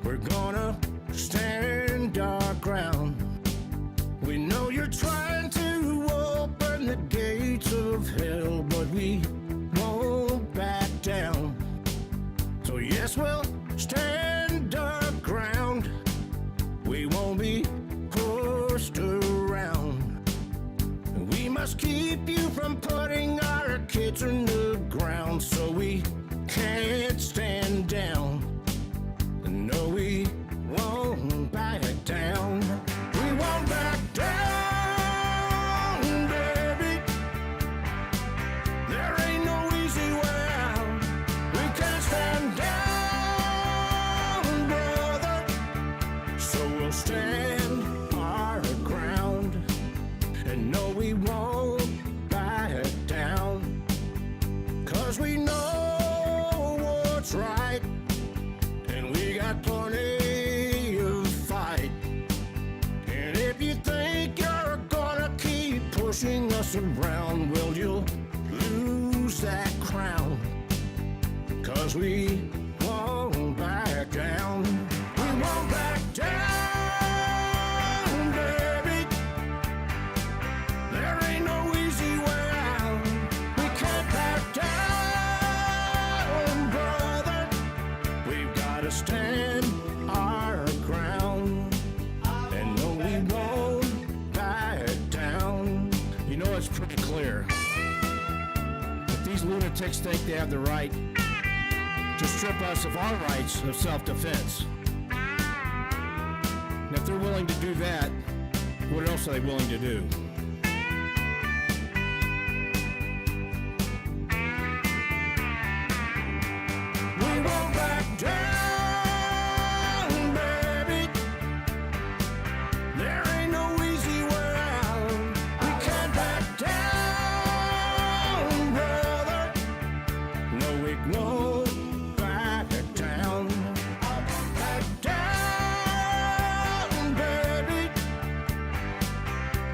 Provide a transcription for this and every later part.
We're gonna stand our ground. We know you're trying to open the gates of hell, but we won't back down. So yes, we'll stand our ground. We won't be pushed around. We must keep you from putting our kids in the ground, so we can't stand down. No, we won't back down. We won't back down, baby. There ain't no easy way out. We can't stand down, brother. So we'll stand our ground. And no, we won't back down. 'Cause we know what's right. We got plenty of fight. And if you think you're gonna keep pushing us around, well, you'll lose that crown. 'Cause we won't back down. We won't back down, baby. There ain't no easy way out. We can't back down, brother. We've got to stand our ground, and no, we won't back down. You know, it's pretty clear that these lunatics think they have the right to strip us of our rights of self-defense. And if they're willing to do that, what else are they willing to do? We won't back down, baby. There ain't no easy way out. We can't back down, brother. No, we won't back down. Back down, baby.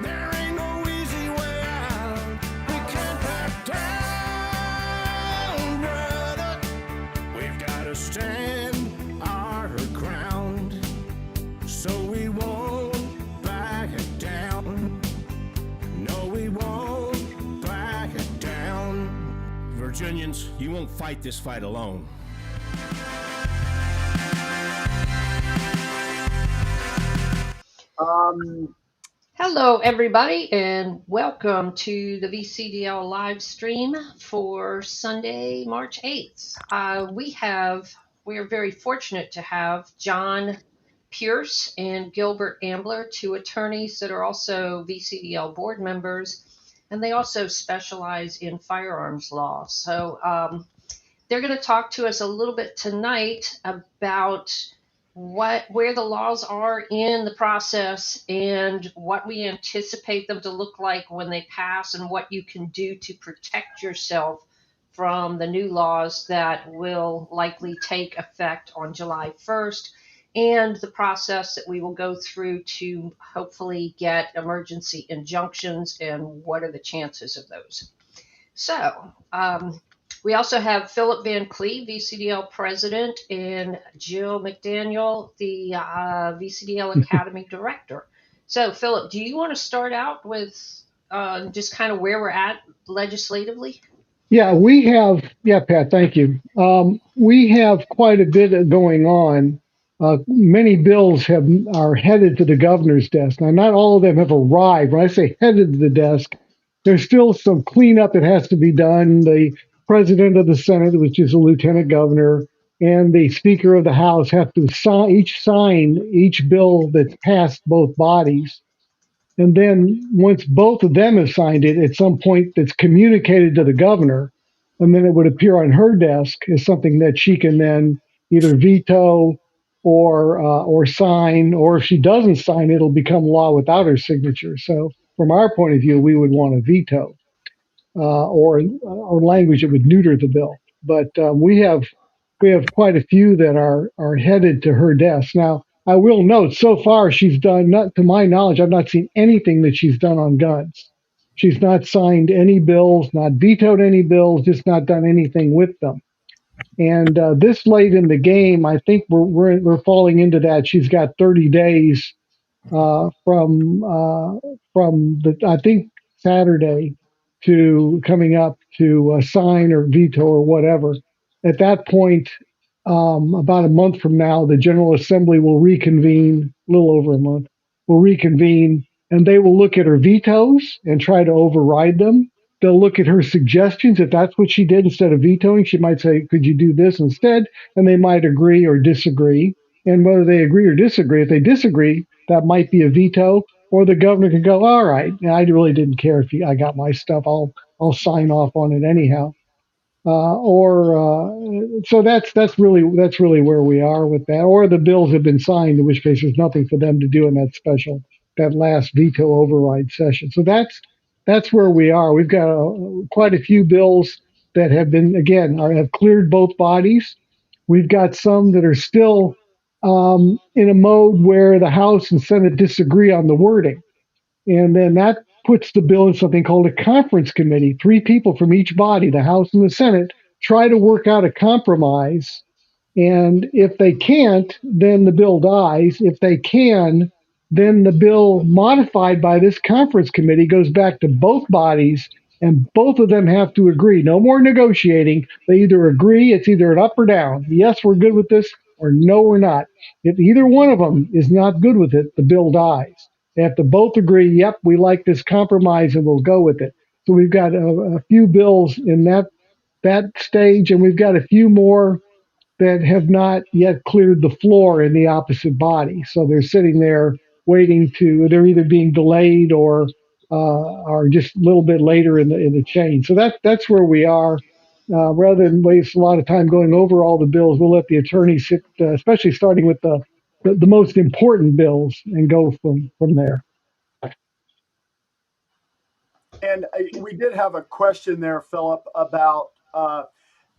There ain't no easy way out. We can't back down, brother. We've got to stand our ground, so we won't back down. No, we won't back down. Virginians, you won't fight this fight alone. Hello, everybody, and welcome to the VCDL live stream for Sunday, March 8th. We are very fortunate to have John Pierce and Gilbert Ambler, two attorneys that are also VCDL board members, and they also specialize in firearms law. So they're going to talk to us a little bit tonight about where the laws are in the process and what we anticipate them to look like when they pass, and what you can do to protect yourself from the new laws that will likely take effect on July 1st, and the process that we will go through to hopefully get emergency injunctions, and what are the chances of those. So we also have Philip Van Cleve, VCDL president, and Jill McDaniel, the VCDL Academy director. So, Philip, do you want to start out with just kind of where we're at legislatively? Yeah, Pat, thank you. We have quite a bit going on. Many bills are headed to the governor's desk. Now, not all of them have arrived. When I say headed to the desk, there's still some cleanup that has to be done. The president of the Senate, which is the lieutenant governor, and the speaker of the House have to sign each bill that's passed both bodies. And then once both of them have signed it, at some point that's communicated to the governor, and then it would appear on her desk as something that she can then either veto or sign, or if she doesn't sign, it'll become law without her signature. So from our point of view, we would want a veto or language that would neuter the bill. But we have quite a few that are headed to her desk. Now, I will note, so far she's done, not to my knowledge, I've not seen anything that she's done on guns. She's not signed any bills, not vetoed any bills, just not done anything with them. And this late in the game, I think we're falling into that. She's got 30 days uh, from uh, from the I think Saturday to coming up to sign or veto or whatever. At that point, about a month from now, the General Assembly will reconvene. A little over a month, will reconvene, and they will look at her vetoes and try to override them. They'll look at her suggestions. If that's what she did instead of vetoing, she might say, "Could you do this instead?" And they might agree or disagree. And whether they agree or disagree, if they disagree, that might be a veto, or the governor could go, "All right, I really didn't care if I got my stuff. I'll sign off on it anyhow." Or so that's really where we are with that. Or the bills have been signed, in which case there's nothing for them to do in that last veto override session. So that's where we are. We've got quite a few bills that have been again have cleared both bodies. We've got some that are still in a mode where the House and Senate disagree on the wording. And then that puts the bill in something called a conference committee. Three people from each body, the House and the Senate, try to work out a compromise. And if they can't, then the bill dies. If they can, then the bill modified by this conference committee goes back to both bodies, and both of them have to agree. No more negotiating. They either agree, it's either an up or down. Yes, we're good with this, or no, we're not. If either one of them is not good with it, the bill dies. They have to both agree, yep, we like this compromise and we'll go with it. So we've got a few bills in that stage, and we've got a few more that have not yet cleared the floor in the opposite body. So they're sitting there waiting they're either being delayed or just a little bit later in the chain. So that's where we are. Rather than waste a lot of time going over all the bills, we'll let the attorneys sit, especially starting with the most important bills, and go from there. And we did have a question there, Philip, about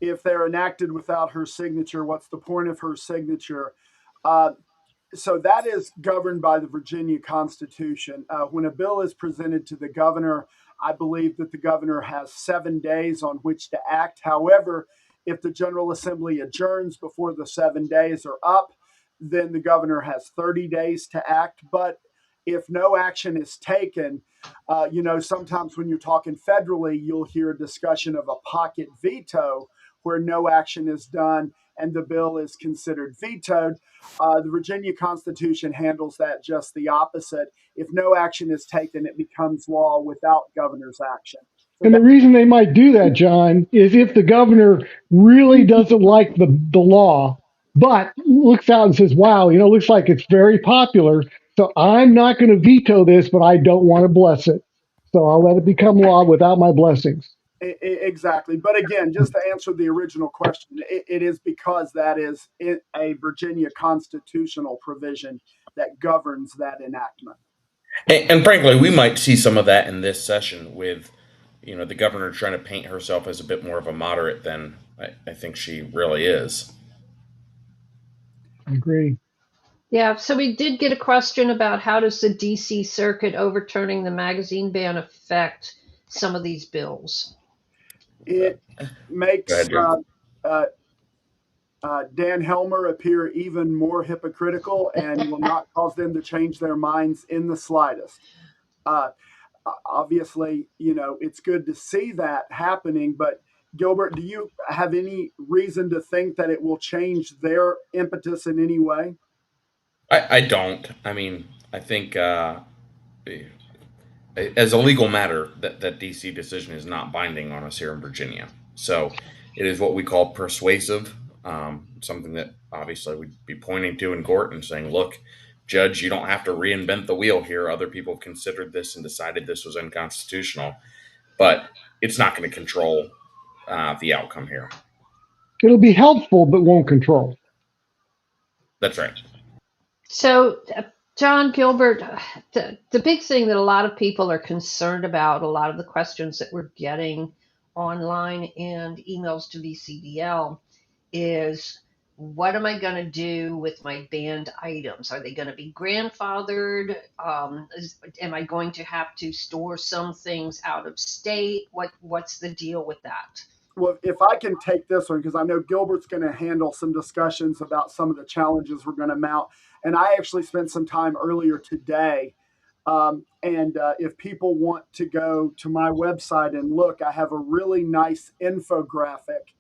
if they're enacted without her signature, what's the point of her signature? So that is governed by the Virginia Constitution. When a bill is presented to the governor, I believe that the governor has 7 days on which to act. However, if the General Assembly adjourns before the 7 days are up, then the governor has 30 days to act. But if no action is taken, sometimes when you're talking federally, you'll hear a discussion of a pocket veto where no action is done and the bill is considered vetoed. The Virginia Constitution handles that just the opposite. If no action is taken, it becomes law without governor's action. So And the reason they might do that, John, is if the governor really doesn't like the law, but looks out and says, wow, looks like it's very popular. So I'm not going to veto this, but I don't want to bless it. So I'll let it become law without my blessings. Exactly. But again, just to answer the original question, it is because that is a Virginia constitutional provision that governs that enactment. And frankly, we might see some of that in this session with, the governor trying to paint herself as a bit more of a moderate than I think she really is. I agree. Yeah, so we did get a question about how does the DC Circuit overturning the magazine ban affect some of these bills? It makes Go ahead, Dan Helmer appear even more hypocritical and will not cause them to change their minds in the slightest. Obviously, it's good to see that happening, but Gilbert, do you have any reason to think that it will change their impetus in any way? I don't. I mean, I think as a legal matter, that DC decision is not binding on us here in Virginia. So it is what we call persuasive, something that obviously we'd be pointing to in court and saying, look, judge, you don't have to reinvent the wheel here. Other people have considered this and decided this was unconstitutional, but it's not going to control the outcome here. It'll be helpful, but won't control. That's right. So, John Gilbert, the big thing that a lot of people are concerned about, a lot of the questions that we're getting online and emails to VCDL is what am I going to do with my banned items? Are they going to be grandfathered? Am I going to have to store some things out of state? What's the deal with that? well, if I can take this one, because I know Gilbert's going to handle some discussions about some of the challenges we're going to mount. And I actually spent some time earlier today. If people want to go to my website and look, I have a really nice infographic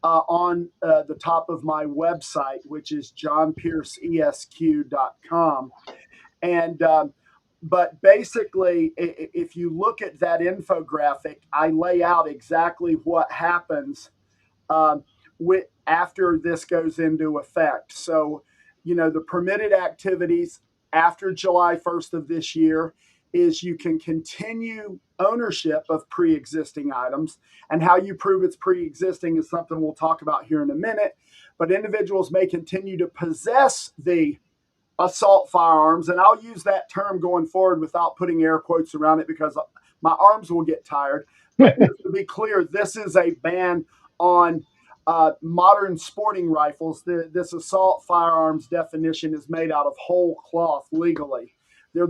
on the top of my website, which is johnpierceesq.com. And but basically, if you look at that infographic, I lay out exactly what happens after this goes into effect. So, the permitted activities after July 1st of this year is you can continue ownership of pre-existing items, and how you prove it's pre-existing is something we'll talk about here in a minute. But individuals may continue to possess the assault firearms, and I'll use that term going forward without putting air quotes around it because my arms will get tired. But just to be clear, this is a ban on modern sporting rifles. This assault firearms definition is made out of whole cloth legally. They're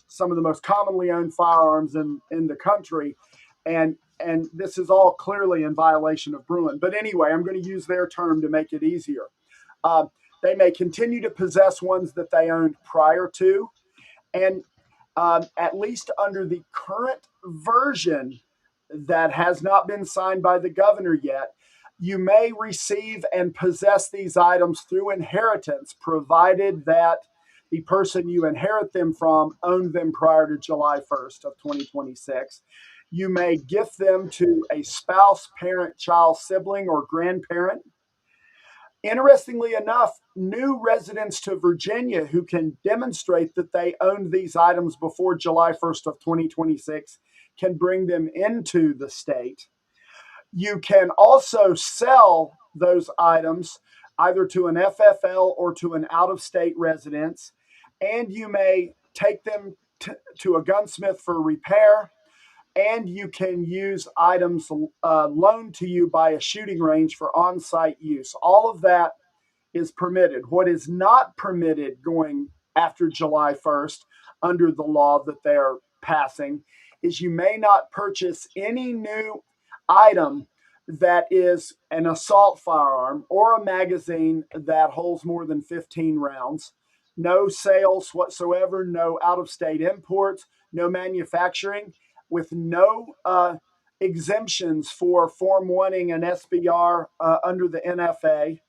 some of the most commonly owned firearms in the country, and this is all clearly in violation of Bruin. But anyway, I'm going to use their term to make it easier. They may continue to possess ones that they owned prior to, and at least under the current version that has not been signed by the governor yet, you may receive and possess these items through inheritance, provided that the person you inherit them from owned them prior to July 1st of 2026. You may gift them to a spouse, parent, child, sibling, or grandparent. Interestingly enough, new residents to Virginia who can demonstrate that they owned these items before July 1st of 2026 can bring them into the state. You can also sell those items either to an FFL or to an out-of-state residence, and you may take them to a gunsmith for repair, and you can use items loaned to you by a shooting range for on-site use. All of that is permitted. What is not permitted going after July 1st under the law that they're passing is you may not purchase any new item that is an assault firearm or a magazine that holds more than 15 rounds. No sales whatsoever, no out-of-state imports, no manufacturing, with no exemptions for Form 1ing an SBR under the NFA,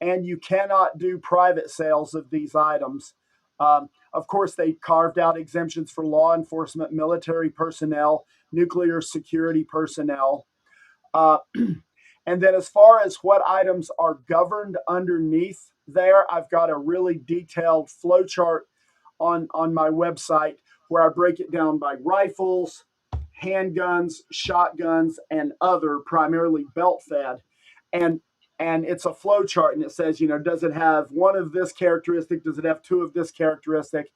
and you cannot do private sales of these items. Of course, they carved out exemptions for law enforcement, military personnel, nuclear security personnel. And then as far as what items are governed underneath there, I've got a really detailed flow chart on my website where I break it down by rifles, handguns, shotguns, and other, primarily belt fed. And it's a flow chart, and it says, does it have one of this characteristic? Does it have two of this characteristic?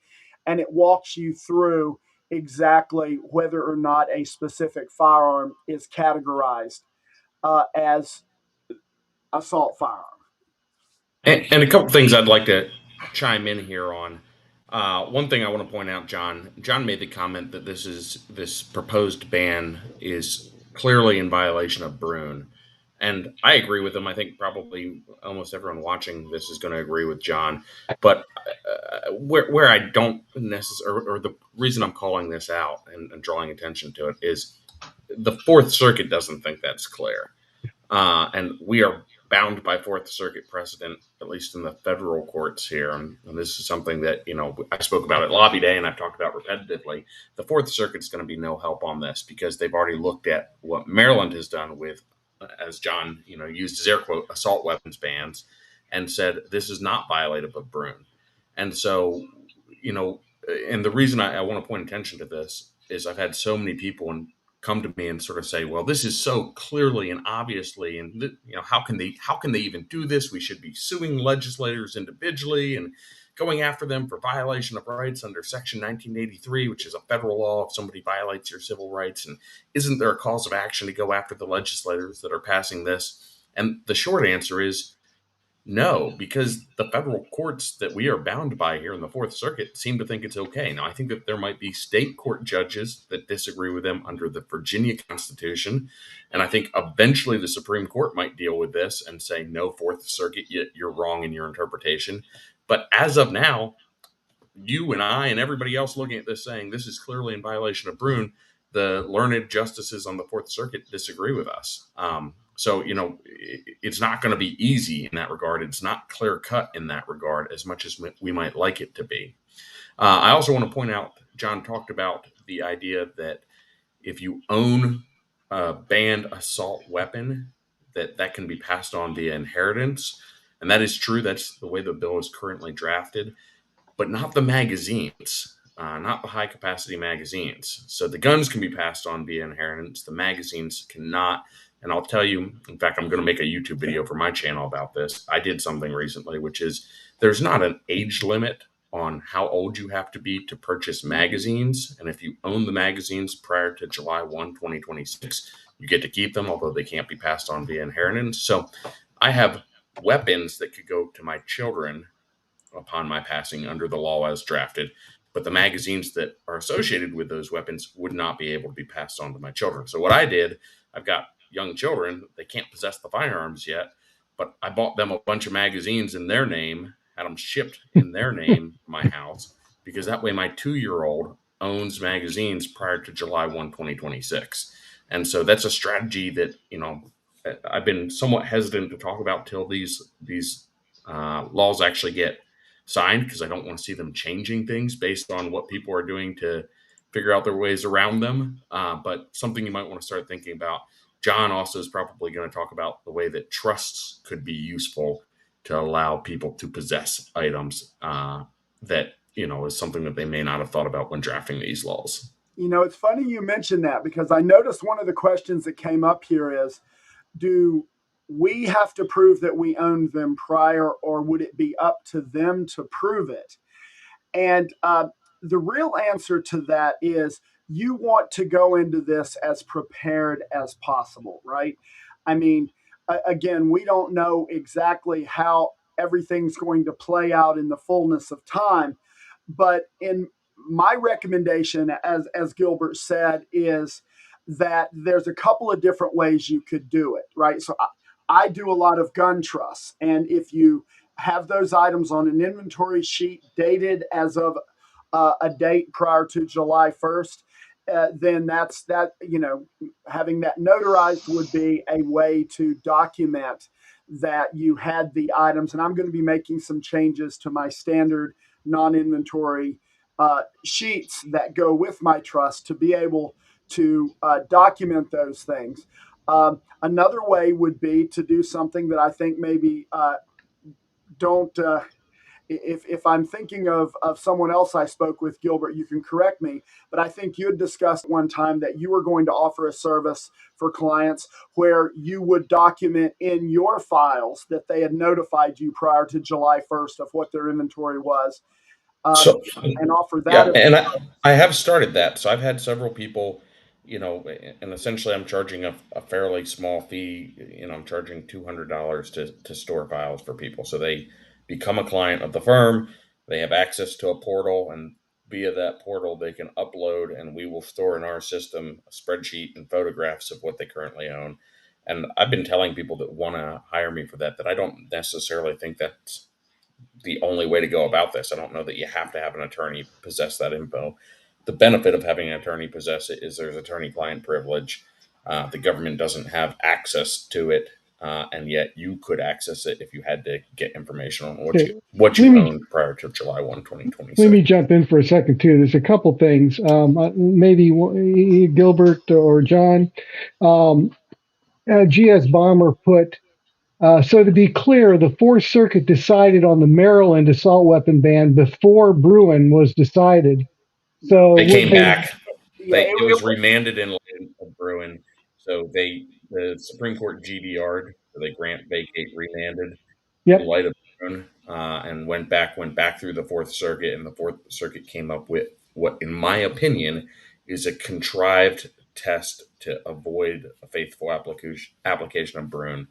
And it walks you through exactly whether or not a specific firearm is categorized as assault firearm. And a couple things I'd like to chime in here on. One thing I want to point out, John made the comment that this proposed ban is clearly in violation of Bruin. And I agree with him. I think probably almost everyone watching this is going to agree with John. But where I don't necessarily, or the reason I'm calling this out and drawing attention to it is the Fourth Circuit doesn't think that's clear. And we are bound by Fourth Circuit precedent, at least in the federal courts here. And this is something that, I spoke about at Lobby Day and I've talked about repetitively. The Fourth Circuit's going to be no help on this because they've already looked at what Maryland has done with, as John, used his air quote, assault weapons bans, and said this is not violative of Bruin. And so, and the reason I want to point attention to this is I've had so many people come to me and sort of say, well, this is so clearly and obviously, and how can they even do this? We should be suing legislators individually and going after them for violation of rights under Section 1983, which is a federal law if somebody violates your civil rights. And isn't there a cause of action to go after the legislators that are passing this? And the short answer is No, because the federal courts that we are bound by here in the Fourth Circuit seem to think it's okay. Now, I think that there might be state court judges that disagree with them under the Virginia Constitution. And I think eventually the Supreme Court might deal with this and say, no, Fourth Circuit, you're wrong in your interpretation. But as of now, you and I and everybody else looking at this saying this is clearly in violation of Brune, the learned justices on the Fourth Circuit disagree with us. So, it's not going to be easy in that regard. It's not clear cut in that regard as much as we might like it to be. I also want to point out, John talked about the idea that if you own a banned assault weapon, that can be passed on via inheritance. And that is true. That's the way the bill is currently drafted, but not the magazines, not the high capacity magazines. So the guns can be passed on via inheritance. The magazines cannot. And I'll tell you, in fact, I'm going to make a YouTube video for my channel about this. I did something recently, which is there's not an age limit on how old you have to be to purchase magazines. And if you own the magazines prior to July 1, 2026, you get to keep them, although they can't be passed on via inheritance. So I have weapons that could go to my children upon my passing under the law as drafted, but the magazines that are associated with those weapons would not be able to be passed on to my children. So what I did, I've got young children, they can't possess the firearms yet, but I bought them a bunch of magazines in their name, had them shipped in their name to my house, because that way my 2-year-old owns magazines prior to July 1, 2026. And so that's a strategy that, I've been somewhat hesitant to talk about till these laws actually get signed, because I don't want to see them changing things based on what people are doing to figure out their ways around them. But something you might want to start thinking about. John also is probably going to talk about the way that trusts could be useful to allow people to possess items that, is something that they may not have thought about when drafting these laws. It's funny you mentioned that, because I noticed one of the questions that came up here is, do we have to prove that we owned them prior, or would it be up to them to prove it? And the real answer to that is you want to go into this as prepared as possible, right? I mean, again, we don't know exactly how everything's going to play out in the fullness of time, but in my recommendation, as Gilbert said, is that there's a couple of different ways you could do it, right? So I do a lot of gun trusts, and if you have those items on an inventory sheet dated as of a date prior to July 1st, then that's that, having that notarized would be a way to document that you had the items. And I'm going to be making some changes to my standard non-inventory sheets that go with my trust to be able to document those things. Another way would be to do something that I think maybe don't. If I'm thinking of someone else I spoke with, Gilbert, you can correct me, but I think you had discussed one time that you were going to offer a service for clients where you would document in your files that they had notified you prior to July 1st of what their inventory was, and offer that. Yeah, and I have started that. So I've had several people, and essentially I'm charging a fairly small fee. I'm charging $200 to store files for people. So they become a client of the firm. They have access to a portal, and via that portal, they can upload, and we will store in our system a spreadsheet and photographs of what they currently own. And I've been telling people that want to hire me for that I don't necessarily think that's the only way to go about this. I don't know that you have to have an attorney possess that info. The benefit of having an attorney possess it is there's attorney-client privilege. The government doesn't have access to it, and yet you could access it if you had to get information on what you owned prior to July 1, 2026. Let me jump in for a second, too. There's a couple things. Maybe Gilbert or John. G.S. Bomber put, so to be clear, the Fourth Circuit decided on the Maryland assault weapon ban before Bruin was decided. So they came back. It was remanded in light of Bruin. So the Supreme Court GVR'd, so they vacate, remanded in light of Bruin, and went back through the Fourth Circuit, and the Fourth Circuit came up with what, in my opinion, is a contrived test to avoid a faithful application of Bruin.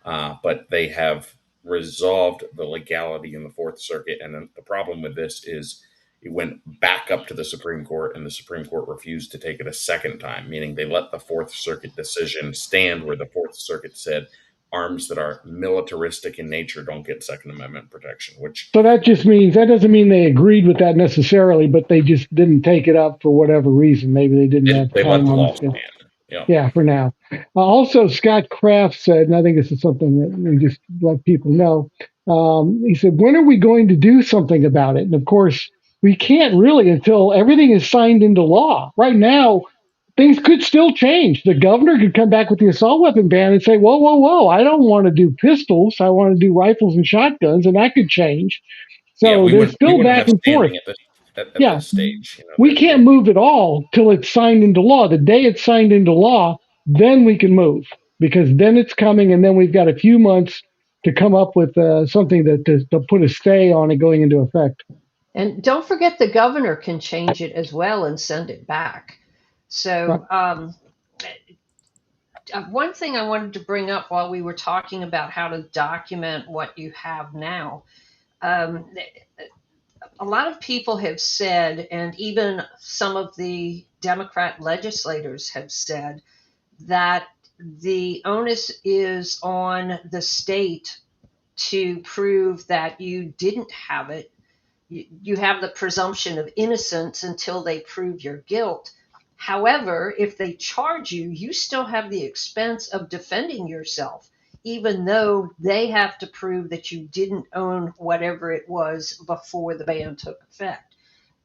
But they have resolved the legality in the Fourth Circuit. And the problem with this is it went back up to the Supreme Court, and the Supreme Court refused to take it a second time, meaning they let the Fourth Circuit decision stand where the Fourth Circuit said arms that are militaristic in nature don't get Second Amendment protection, which. So that just means, that doesn't mean they agreed with that necessarily, but they just didn't take it up for whatever reason. Maybe they didn't have They let time the on law the schedule. stand. Yeah. Yeah, for now. Also, Scott Kraft said, and I think this is something that we just let people know. He said, when are we going to do something about it? And of course, we can't really until everything is signed into law. Right now, things could still change. The governor could come back with the assault weapon ban and say, whoa, whoa, whoa, I don't want to do pistols. I want to do rifles and shotguns, and that could change. So there's still back and forth. At Yeah. this stage. You know, We can't move at all till it's signed into law. The day it's signed into law, then we can move, because then it's coming, and then we've got a few months to come up with something to put a stay on it going into effect. And don't forget the governor can change it as well and send it back. So one thing I wanted to bring up while we were talking about how to document what you have now, a lot of people have said, and even some of the Democrat legislators have said, that the onus is on the state to prove that you didn't have it. You have the presumption of innocence until they prove your guilt. However, if they charge you, you still have the expense of defending yourself, even though they have to prove that you didn't own whatever it was before the ban took effect.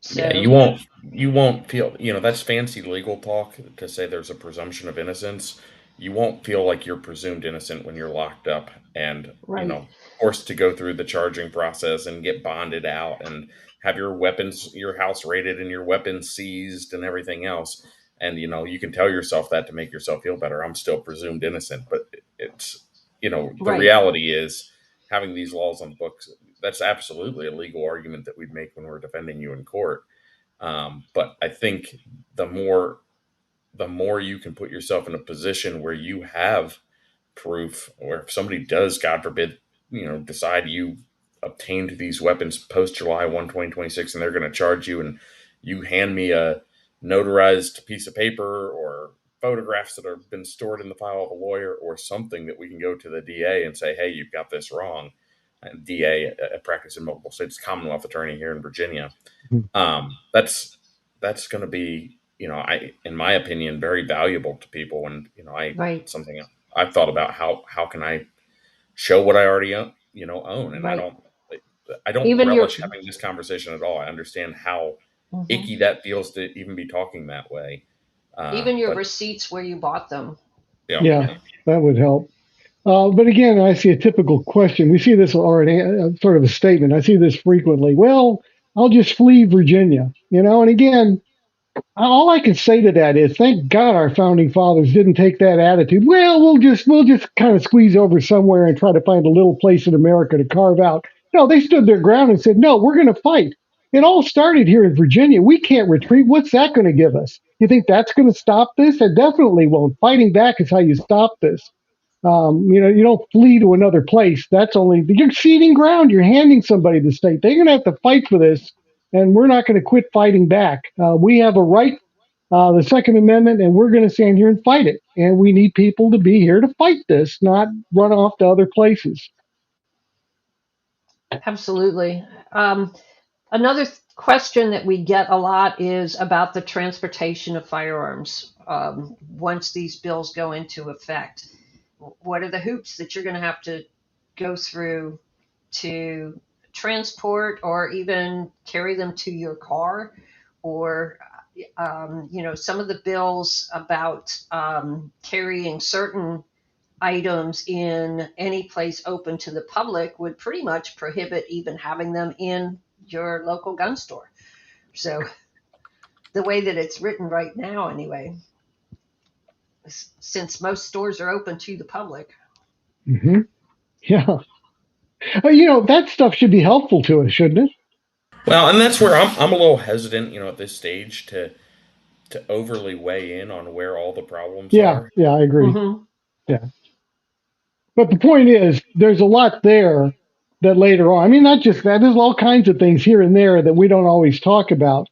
So, yeah, you won't feel, that's fancy legal talk to say there's a presumption of innocence. You won't feel like you're presumed innocent when you're locked up and, right. Forced to go through the charging process and get bonded out and have your house raided and your weapons seized and everything else. And, you can tell yourself that to make yourself feel better. I'm still presumed innocent, but it's, the Right. reality is having these laws on the books, that's absolutely a legal argument that we'd make when we're defending you in court. But I think the more you can put yourself in a position where you have proof, or if somebody does, God forbid, decide you obtained these weapons post July 1, 2026, and they're going to charge you, and you hand me a notarized piece of paper or photographs that have been stored in the file of a lawyer or something that we can go to the DA and say, hey, you've got this wrong. And DA, a practice in multiple states, Commonwealth attorney here in Virginia. That's going to be, in my opinion, very valuable to people. And, Right. something I've thought about, how can I show what I already own, and Right. I don't Even relish having this conversation at all. I understand how Mhm. icky that feels to even be talking that way. Even your but, receipts where you bought them. Yeah, that would help. But again, I see a typical question. We see this already, sort of a statement. I see this frequently. Well, I'll just flee Virginia, and again, all I can say to that is, thank God our founding fathers didn't take that attitude. Well, we'll just kind of squeeze over somewhere and try to find a little place in America to carve out. No, they stood their ground and said, no, we're going to fight. It all started here in Virginia. We can't retreat. What's that going to give us? You think that's going to stop this? It definitely won't. Fighting back is how you stop this. You don't flee to another place. You're ceding ground. You're handing somebody the state. They're going to have to fight for this, and we're not going to quit fighting back. We have a right, the Second Amendment, and we're going to stand here and fight it. And we need people to be here to fight this, not run off to other places. Absolutely. Another question that we get a lot is about the transportation of firearms once these bills go into effect. What are the hoops that you're going to have to go through to transport or even carry them to your car? Or, some of the bills about carrying certain items in any place open to the public would pretty much prohibit even having them in your local gun store. So the way that it's written right now, anyway, since most stores are open to the public. Mm-hmm. Yeah. That stuff should be helpful to us, shouldn't it? Well, and that's where I'm a little hesitant, at this stage to overly weigh in on where all the problems are. Yeah, I agree. Mm-hmm. Yeah. But the point is, there's a lot there that later on, I mean, not just that, there's all kinds of things here and there that we don't always talk about.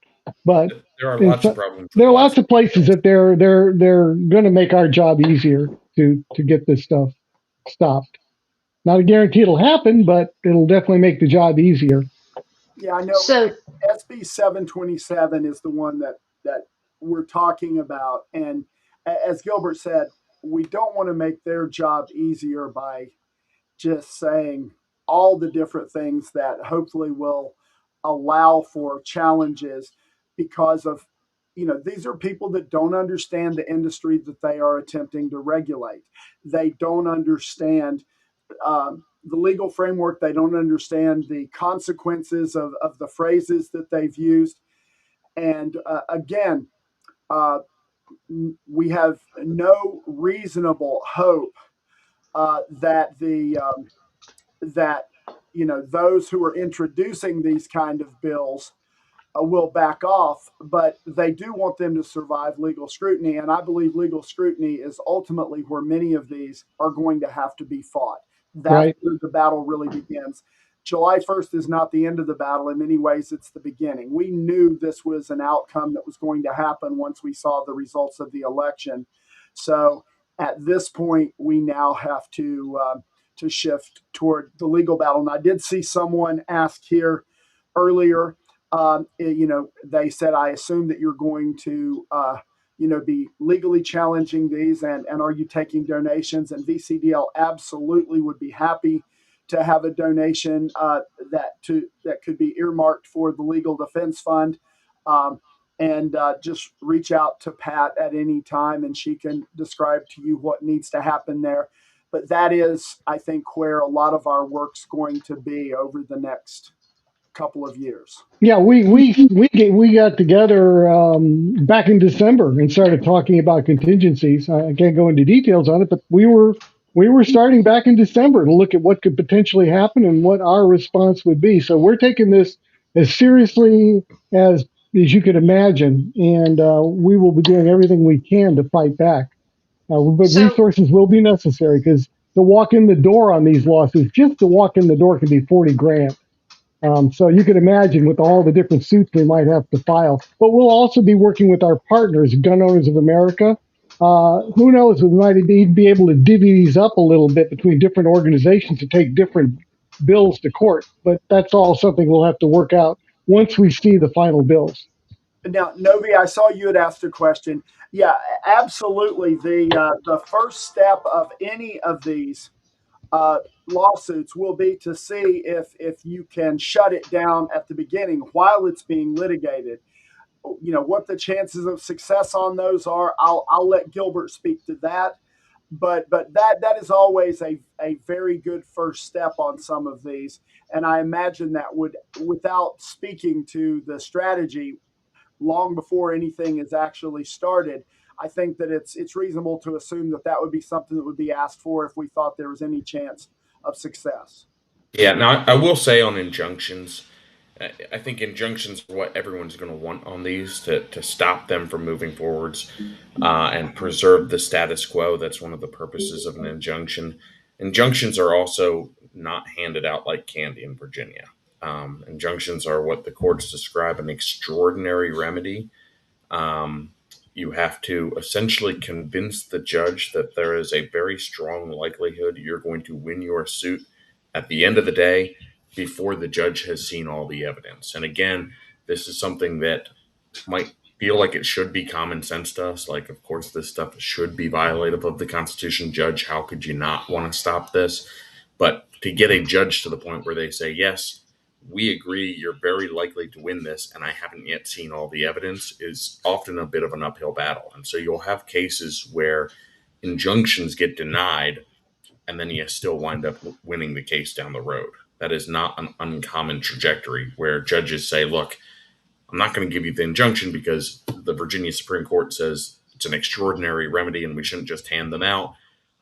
But There are in lots of so, problems with there are lots lots of of places details. that they're going to make our job easier to get this stuff stopped. Not a guarantee it'll happen, but it'll definitely make the job easier. Yeah, I know. So, SB 727 is the one that we're talking about, and as Gilbert said, we don't want to make their job easier by just saying all the different things that hopefully will allow for challenges because of, these are people that don't understand the industry that they are attempting to regulate. They don't understand the legal framework. They don't understand the consequences of the phrases that they've used. And again, uh, we have no reasonable hope that that those who are introducing these kind of bills will back off, but they do want them to survive legal scrutiny. And I believe legal scrutiny is ultimately where many of these are going to have to be fought. That's Right. where the battle really begins. July 1st is not the end of the battle. In many ways, it's the beginning. We knew this was an outcome that was going to happen once we saw the results of the election. So at this point, we now have to shift toward the legal battle. And I did see someone ask here earlier, they said, I assume that you're going to, be legally challenging these, and are you taking donations? And VCDL absolutely would be happy to have a donation that could be earmarked for the legal defense fund. And just reach out to Pat at any time, and she can describe to you what needs to happen there. But that is, I think, where a lot of our work's going to be over the next couple of years. Yeah, we got together back in December and started talking about contingencies. I can't go into details on it, but we were starting back in December to look at what could potentially happen and what our response would be. So we're taking this as seriously as you could imagine, and we will be doing everything we can to fight back. But so resources will be necessary because to walk in the door on these lawsuits, just to walk in the door can be 40 grand. So you can imagine with all the different suits we might have to file. But we'll also be working with our partners, Gun Owners of America. Who knows? We might be able to divvy these up a little bit between different organizations to take different bills to court. But that's all something we'll have to work out once we see the final bills. Now, Novi, I saw you had asked a question. Yeah, absolutely. The first step of any of these uh, lawsuits will be to see if you can shut it down at the beginning while it's being litigated. What the chances of success on those are. I'll let Gilbert speak to that. But that is always a very good first step on some of these. And I imagine that would, without speaking to the strategy, long before anything is actually started, I think that it's reasonable to assume that that would be something that would be asked for if we thought there was any chance of success. Yeah, now I will say on injunctions, I think injunctions are what everyone's going to want on these to stop them from moving forwards and preserve the status quo. That's one of the purposes of an injunction. Injunctions are also not handed out like candy in Virginia. Injunctions are what the courts describe an extraordinary remedy. Um, you have to essentially convince the judge that there is a very strong likelihood you're going to win your suit at the end of the day before the judge has seen all the evidence. And again, this is something that might feel like it should be common sense to us. Like, of course, this stuff should be violative of the Constitution. Judge, how could you not want to stop this? But to get a judge to the point where they say, yes, we agree you're very likely to win this, and I haven't yet seen all the evidence, is often a bit of an uphill battle. And so you'll have cases where injunctions get denied, and then you still wind up winning the case down the road. That is not an uncommon trajectory where judges say, look, I'm not going to give you the injunction because the Virginia Supreme Court says it's an extraordinary remedy and we shouldn't just hand them out.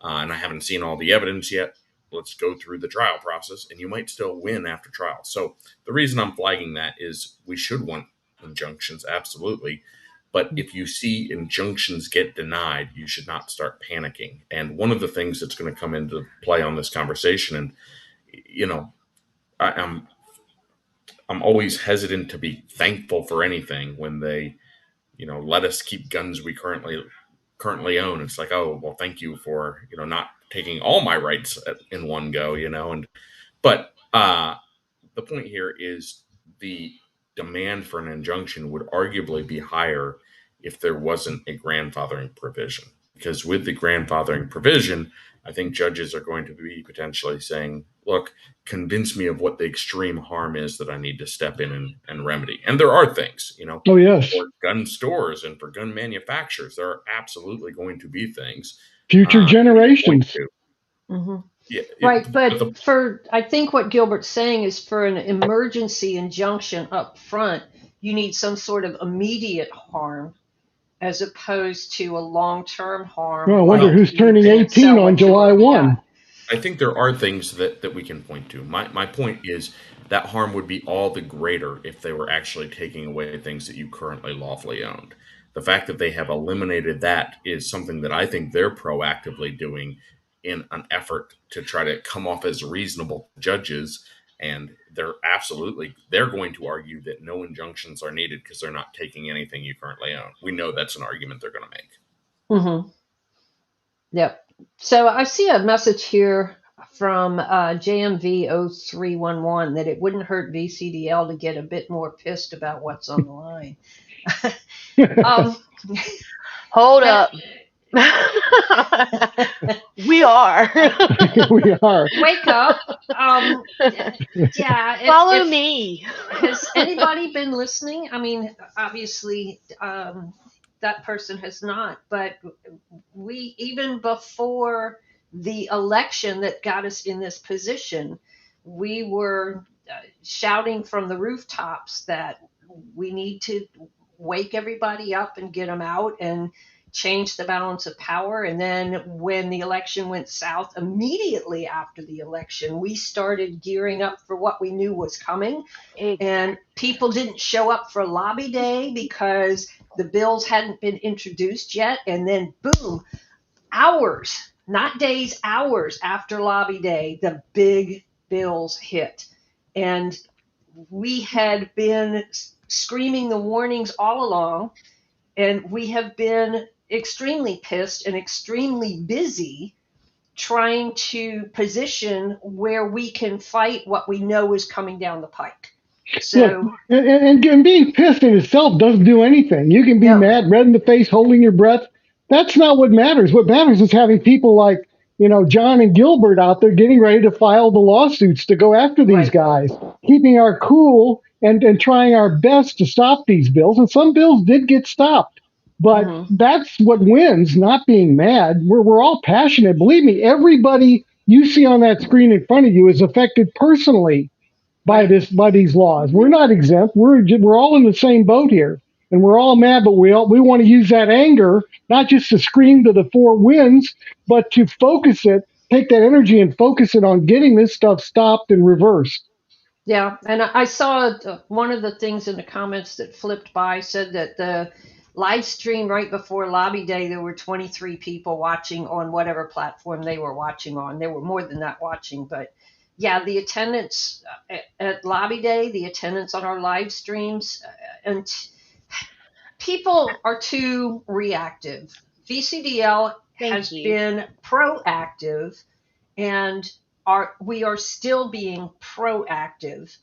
And I haven't seen all the evidence yet. Let's go through the trial process, and you might still win after trial. So the reason I'm flagging that is we should want injunctions, absolutely. But if you see injunctions get denied, you should not start panicking. And one of the things that's going to come into play on this conversation, and I'm always hesitant to be thankful for anything when they let us keep guns we currently own. It's like, oh well, thank you for not taking all my rights in one go, but the point here is the demand for an injunction would arguably be higher if there wasn't a grandfathering provision. Because with the grandfathering provision, I think judges are going to be potentially saying, look, convince me of what the extreme harm is that I need to step in and remedy. And there are things, Oh, yes. for gun stores and for gun manufacturers, there are absolutely going to be things. Future generations. Mm-hmm. Yeah, right, but I think what Gilbert's saying is for an emergency injunction up front, you need some sort of immediate harm as opposed to a long-term harm. Well, I wonder who's turning 18 on July 1. I think there are things that we can point to. My point is that harm would be all the greater if they were actually taking away things that you currently lawfully owned. The fact that they have eliminated that is something that I think they're proactively doing in an effort to try to come off as reasonable judges. And they're going to argue that no injunctions are needed because they're not taking anything you currently own. We know that's an argument they're going to make. Mm-hmm. Yep. So I see a message here from JMV0311 that it wouldn't hurt VCDL to get a bit more pissed about what's on the line. Hold up. We are. We are. Wake up. Yeah. Follow me. Has anybody been listening? I mean, obviously, that person has not, but we, even before the election that got us in this position, we were shouting from the rooftops that we need to wake everybody up and get them out and change the balance of power. And then when the election went south, immediately after the election, we started gearing up for what we knew was coming. And people didn't show up for lobby day because the bills hadn't been introduced yet. And then boom, hours, not days, hours after lobby day, the big bills hit. And we had been screaming the warnings all along, and we have been extremely pissed and extremely busy trying to position where we can fight what we know is coming down the pike. So, look, and being pissed in itself doesn't do anything. You can be mad, red in the face, holding your breath. That's not what matters. What matters is having people like, John and Gilbert out there getting ready to file the lawsuits to go after these guys, keeping our cool and trying our best to stop these bills. And some bills did get stopped. But that's what wins, not being mad. We're all passionate. Believe me, everybody you see on that screen in front of you is affected personally by these laws. We're not exempt. We're all in the same boat here, and we're all mad. But we want to use that anger not just to scream to the four winds, but to focus it, take that energy and focus it on getting this stuff stopped and reversed. Yeah, and I saw one of the things in the comments that flipped by said that the live stream right before lobby day, there were 23 people watching on whatever platform they were watching on. There were more than that watching, but yeah, the attendance at lobby day, the attendance on our live streams, and people are too reactive. VCDL has been proactive, and we are still being proactive.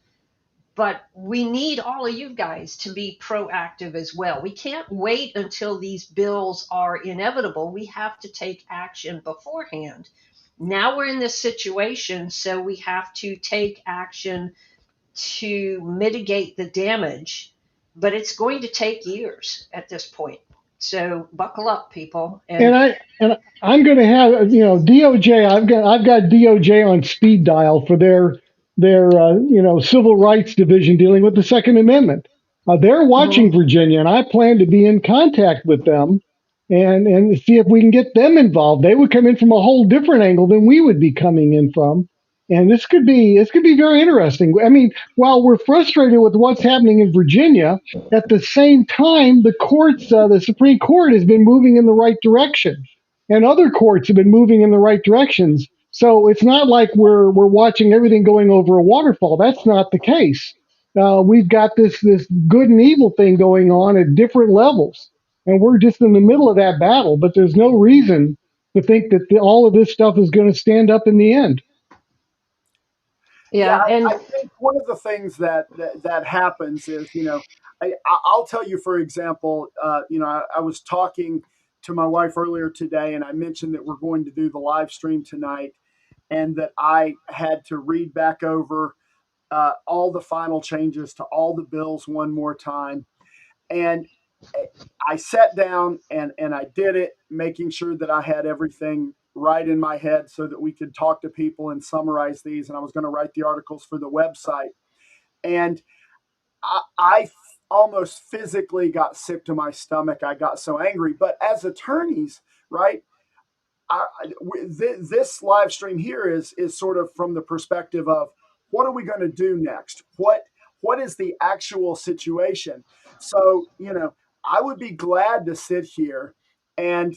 But we need all of you guys to be proactive as well. We can't wait until these bills are inevitable. We have to take action beforehand. Now we're in this situation, so we have to take action to mitigate the damage. But it's going to take years at this point. So buckle up, people. And I'm going to have DOJ. I've got DOJ on speed dial for their Civil Rights Division dealing with the Second Amendment. They're watching Virginia, and I plan to be in contact with them and see if we can get them involved. They would come in from a whole different angle than we would be coming in from. And this could be very interesting. I mean, while we're frustrated with what's happening in Virginia, at the same time, the Supreme Court has been moving in the right direction, and other courts have been moving in the right directions. So it's not like we're watching everything going over a waterfall. That's not the case. We've got this good and evil thing going on at different levels, and we're just in the middle of that battle. But there's no reason to think that all of this stuff is going to stand up in the end. Yeah, Yeah, and I think one of the things that happens is, I'll tell you, for example, I was talking to my wife earlier today, and I mentioned that we're going to do the live stream tonight, and that I had to read back over all the final changes to all the bills one more time. And I sat down and I did it, making sure that I had everything right in my head so that we could talk to people and summarize these. And I was going to write the articles for the website. And I almost physically got sick to my stomach. I got so angry. But as attorneys, right, this live stream here is sort of from the perspective of what are we going to do next? What is the actual situation? So, I would be glad to sit here and,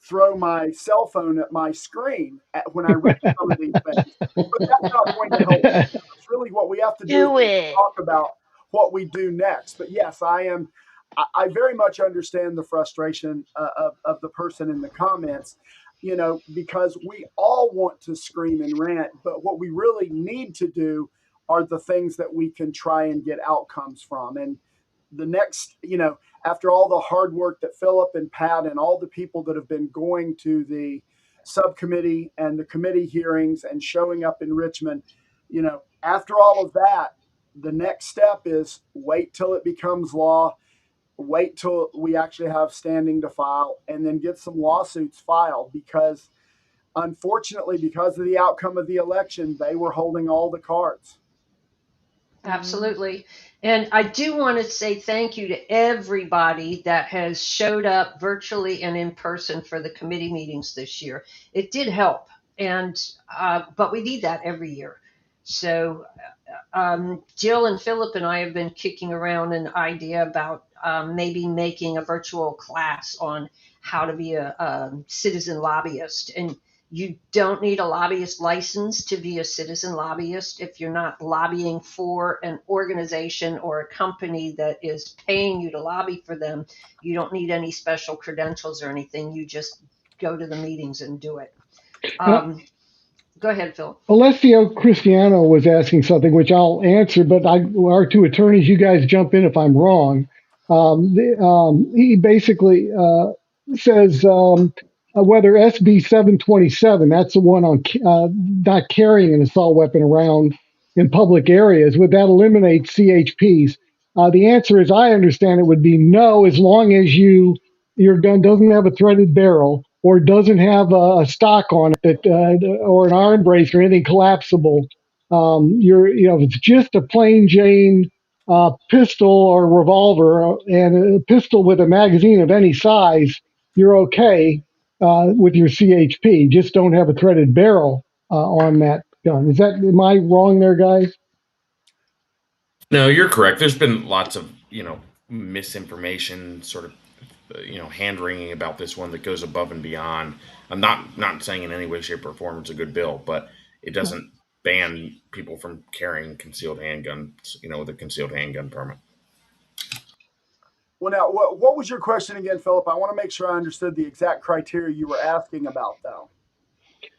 throw my cell phone at my screen when I read some of these things. But that's not going to help. It's really what we have to do Do is it. talk about what we do next. But yes, I very much understand the frustration of the person in the comments, because we all want to scream and rant, but what we really need to do are the things that we can try and get outcomes from. And the next, after all the hard work that Philip and Pat and all the people that have been going to the subcommittee and the committee hearings and showing up in Richmond, after all of that, the next step is wait till it becomes law, wait till we actually have standing to file, and then get some lawsuits filed, because unfortunately, because of the outcome of the election, they were holding all the cards. absolutely. And I do want to say thank you to everybody that has showed up virtually and in person for the committee meetings this year. It did help, and but we need that every year. So Jill and Philip and I have been kicking around an idea about maybe making a virtual class on how to be a citizen lobbyist. And you don't need a lobbyist license to be a citizen lobbyist if you're not lobbying for an organization or a company that is paying you to lobby for them. You don't need any special credentials or anything. You just go to the meetings and do it. Go ahead, Phil. Alessio Cristiano was asking something, which I'll answer, but our two attorneys, you guys jump in if I'm wrong. He basically says whether SB 727, that's the one on not carrying an assault weapon around in public areas, would that eliminate CHPs? The answer, as I understand it, would be no, as long as your gun doesn't have a threaded barrel or doesn't have a stock on it that, or an arm brace or anything collapsible. If it's just a plain Jane pistol or revolver and a pistol with a magazine of any size, you're okay with your CHP. Just don't have a threaded barrel on that gun. Am I wrong there, guys? No, you're correct. There's been lots of, misinformation, sort of, hand wringing about this one that goes above and beyond. I'm not saying in any way, shape, or form it's a good bill, but it doesn't ban people from carrying concealed handguns, with a concealed handgun permit. Well, now, what was your question again, Philip? I want to make sure I understood the exact criteria you were asking about, though.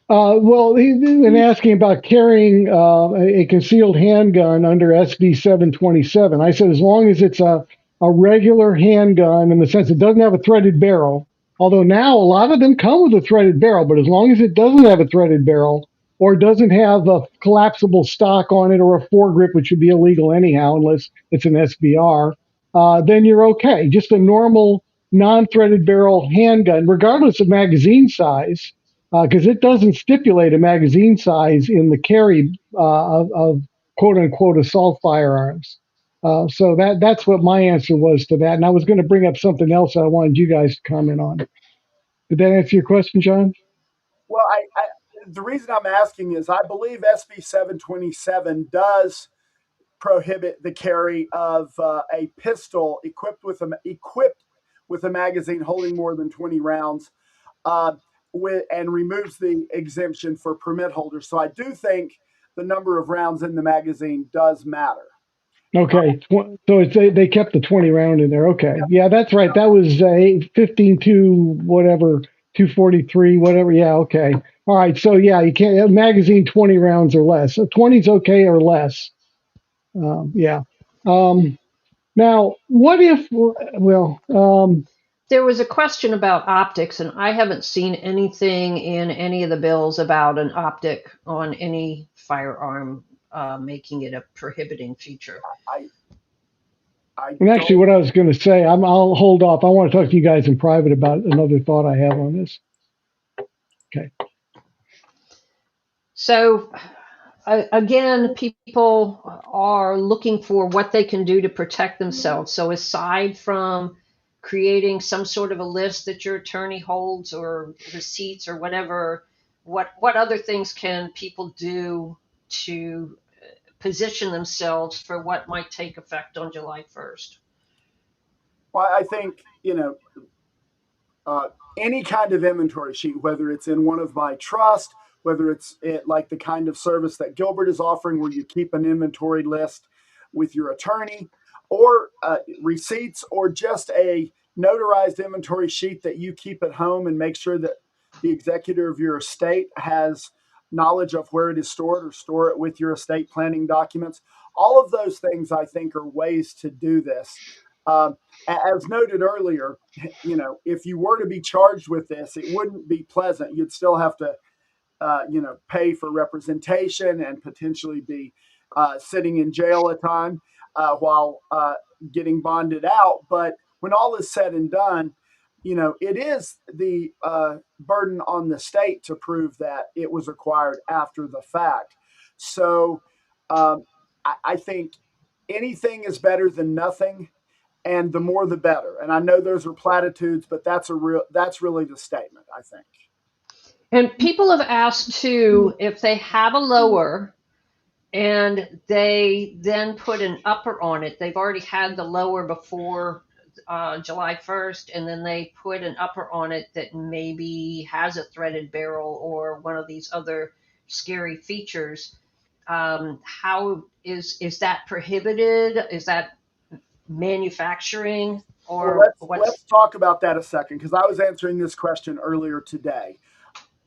Well, he's been asking about carrying a concealed handgun under SB 727. I said as long as it's a regular handgun in the sense it doesn't have a threaded barrel, although now a lot of them come with a threaded barrel, but as long as it doesn't have a threaded barrel or doesn't have a collapsible stock on it or a foregrip, which would be illegal anyhow unless it's an SBR, then you're okay. Just a normal non-threaded barrel handgun, regardless of magazine size, because it doesn't stipulate a magazine size in the carry of quote unquote assault firearms. So that's what my answer was to that. And I was going to bring up something else I wanted you guys to comment on. Did that answer your question, John? Well, the reason I'm asking is I believe SB 727 does prohibit the carry of a pistol equipped with a magazine holding more than 20 rounds, and removes the exemption for permit holders. So I do think the number of rounds in the magazine does matter. Okay, so they kept the 20 round in there. Okay, yeah, that's right. That was 15 to whatever 243, whatever. Yeah, okay. All right, so yeah, you can't have magazine 20 rounds or less. So 20 is okay or less. Yeah. Now, what if? Well, There was a question about optics, and I haven't seen anything in any of the bills about an optic on any firearm, making it a prohibiting feature. and actually, what I was going to say, I'll hold off. I want to talk to you guys in private about another thought I have on this. Okay. So again, people are looking for what they can do to protect themselves. So aside from creating some sort of a list that your attorney holds or receipts or whatever, what other things can people do to position themselves for what might take effect on July 1st? Well, I think, any kind of inventory sheet, whether it's in one of my trust, whether it's like the kind of service that Gilbert is offering, where you keep an inventory list with your attorney, or receipts, or just a notarized inventory sheet that you keep at home and make sure that the executor of your estate has knowledge of where it is stored, or store it with your estate planning documents. All of those things, I think, are ways to do this. As noted earlier, if you were to be charged with this, it wouldn't be pleasant. You'd still have to, pay for representation and potentially be sitting in jail a time while getting bonded out. But when all is said and done, it is the burden on the state to prove that it was acquired after the fact. So I think anything is better than nothing, and the more the better. And I know those are platitudes, but that's really the statement, I think. And people have asked too, if they have a lower and they then put an upper on it, they've already had the lower before July 1st, and then they put an upper on it that maybe has a threaded barrel or one of these other scary features. How is that prohibited? Is that manufacturing, Well, or what's? let's talk about that a second, because I was answering this question earlier today.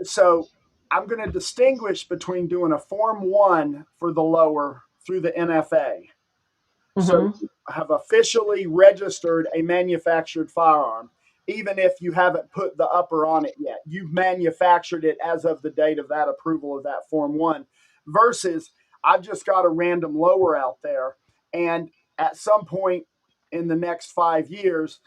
So I'm going to distinguish between doing a Form 1 for the lower through the NFA. So Mhm. you have officially registered a manufactured firearm, even if you haven't put the upper on it yet. You've manufactured it as of the date of that approval of that Form 1, versus I've just got a random lower out there. And at some point in the next 5 years,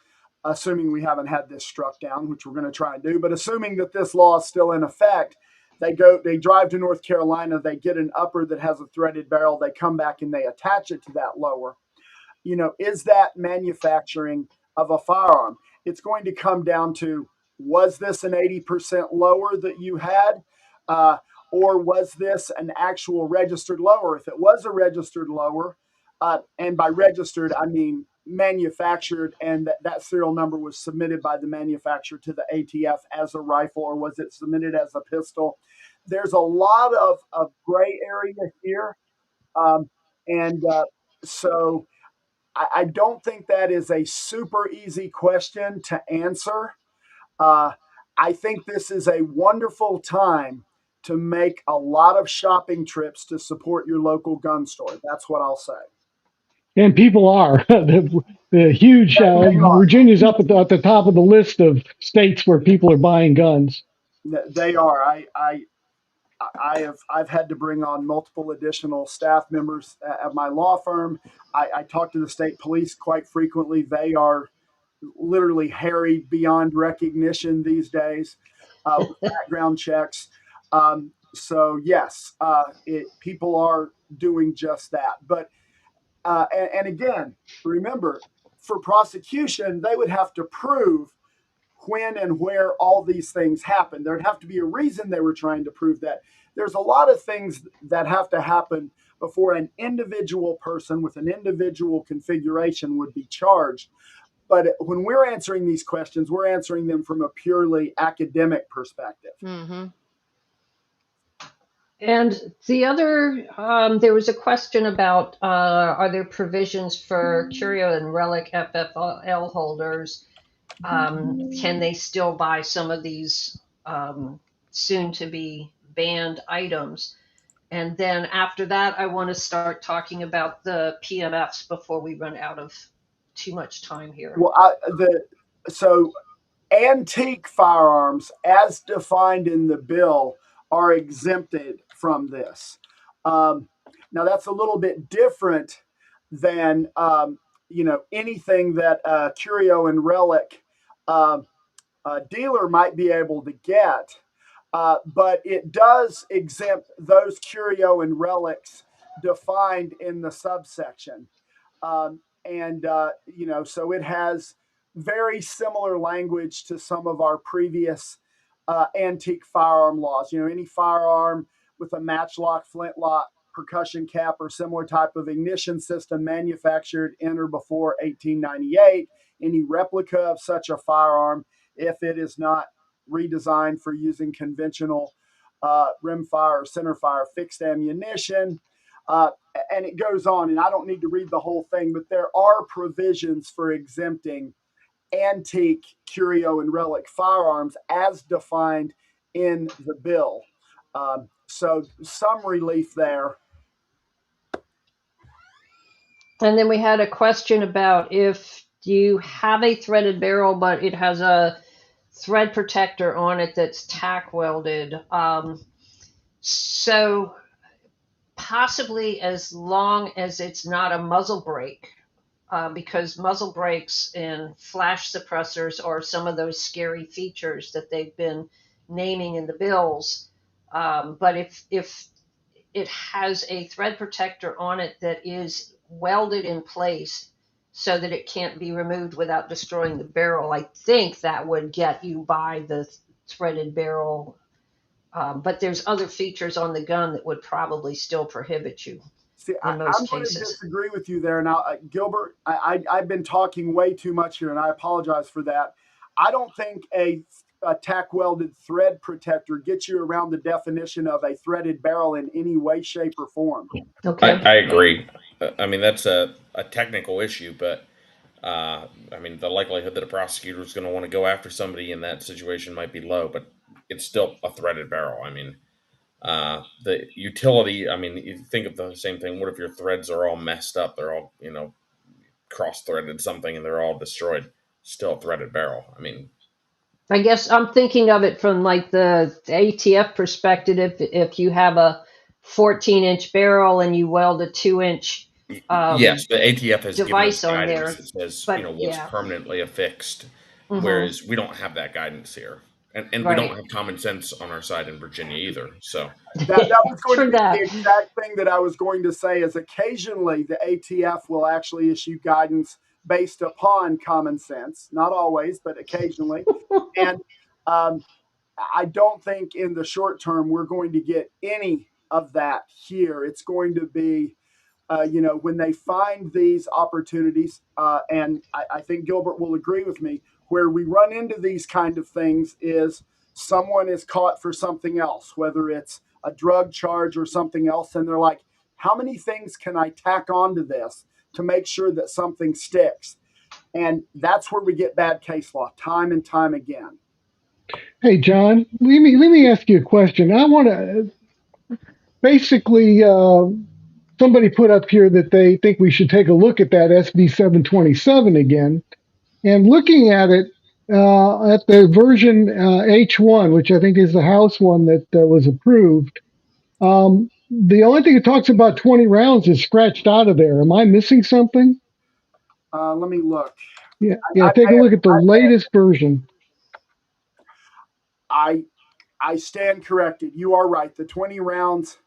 assuming we haven't had this struck down, which we're going to try and do, but assuming that this law is still in effect, they drive to North Carolina, they get an upper that has a threaded barrel, they come back and they attach it to that lower. Is that manufacturing of a firearm? It's going to come down to, was this an 80% lower that you had? Or was this an actual registered lower? If it was a registered lower, and by registered, I mean manufactured, and that serial number was submitted by the manufacturer to the ATF as a rifle, or was it submitted as a pistol? There's a lot of gray area here. And so I don't think that is a super easy question to answer. I think this is a wonderful time to make a lot of shopping trips to support your local gun store. That's what I'll say. And people are the huge They are. Virginia's up at the top of the list of states where people are buying guns. They are. I've had to bring on multiple additional staff members at my law firm. I talk to the state police quite frequently. They are literally harried beyond recognition these days with background checks. So yes, people are doing just that. But and again, remember, for prosecution, they would have to prove when and where all these things happen. There'd have to be a reason they were trying to prove that. There's a lot of things that have to happen before an individual person with an individual configuration would be charged. But when we're answering these questions, we're answering them from a purely academic perspective. Mm-hmm. And the other, there was a question about are there provisions for curio and relic FFL holders? Can they still buy some of these soon to be banned items? And then after that, I want to start talking about the PMFs before we run out of too much time here. Well, so antique firearms, as defined in the bill, are exempted from this. Now, that's a little bit different than anything that a curio and relic dealer might be able to get. But it does exempt those curio and relics defined in the subsection. So it has very similar language to some of our previous antique firearm laws. Any firearm with a matchlock, flintlock, percussion cap, or similar type of ignition system manufactured in or before 1898, any replica of such a firearm, if it is not redesigned for using conventional rimfire or centerfire fixed ammunition, and it goes on. And I don't need to read the whole thing, but there are provisions for exempting antique, curio, and relic firearms as defined in the bill. So some relief there. And then we had a question about if you have a threaded barrel, but it has a thread protector on it that's tack welded. So possibly as long as it's not a muzzle brake, because muzzle brakes and flash suppressors are some of those scary features that they've been naming in the bills. But if it has a thread protector on it that is welded in place so that it can't be removed without destroying the barrel, I think that would get you by the threaded barrel. But there's other features on the gun that would probably still prohibit you. See, I'm going to disagree with you there. Now, Gilbert, I've been talking way too much here, and I apologize for that. I don't think a tack welded thread protector gets you around the definition of a threaded barrel in any way, shape, or form. Okay. I agree. I mean, that's a technical issue, but the likelihood that a prosecutor is going to want to go after somebody in that situation might be low, but it's still a threaded barrel. I mean, the utility, you think of the same thing. What if your threads are all messed up? They're all, cross-threaded something and they're all destroyed. Still a threaded barrel. I guess I'm thinking of it from like the ATF perspective. If you have a 14-inch barrel and you weld a 2-inch yes, the ATF has device given us on there, guidance that says, but, what's yeah. permanently affixed, Mhm. whereas we don't have that guidance here. And Right. we don't have common sense on our side in Virginia either. So that was going True to be that. the exact thing that I was going to say is occasionally the ATF will actually issue guidance based upon common sense. Not always, but occasionally. And I don't think in the short term we're going to get any of that here. It's going to be, when they find these opportunities, and I think Gilbert will agree with me, where we run into these kind of things is someone is caught for something else, whether it's a drug charge or something else, and they're like, how many things can I tack onto this to make sure that something sticks? And that's where we get bad case law time and time again. Hey, John, let me ask you a question. I want to basically, somebody put up here that they think we should take a look at that SB 727 again. And looking at it, at the version H1, which I think is the House one that was approved, the only thing it talks about 20 rounds is scratched out of there. Am I missing something? Let me look. Yeah, take a look at the latest version. I stand corrected. You are right. The 20 rounds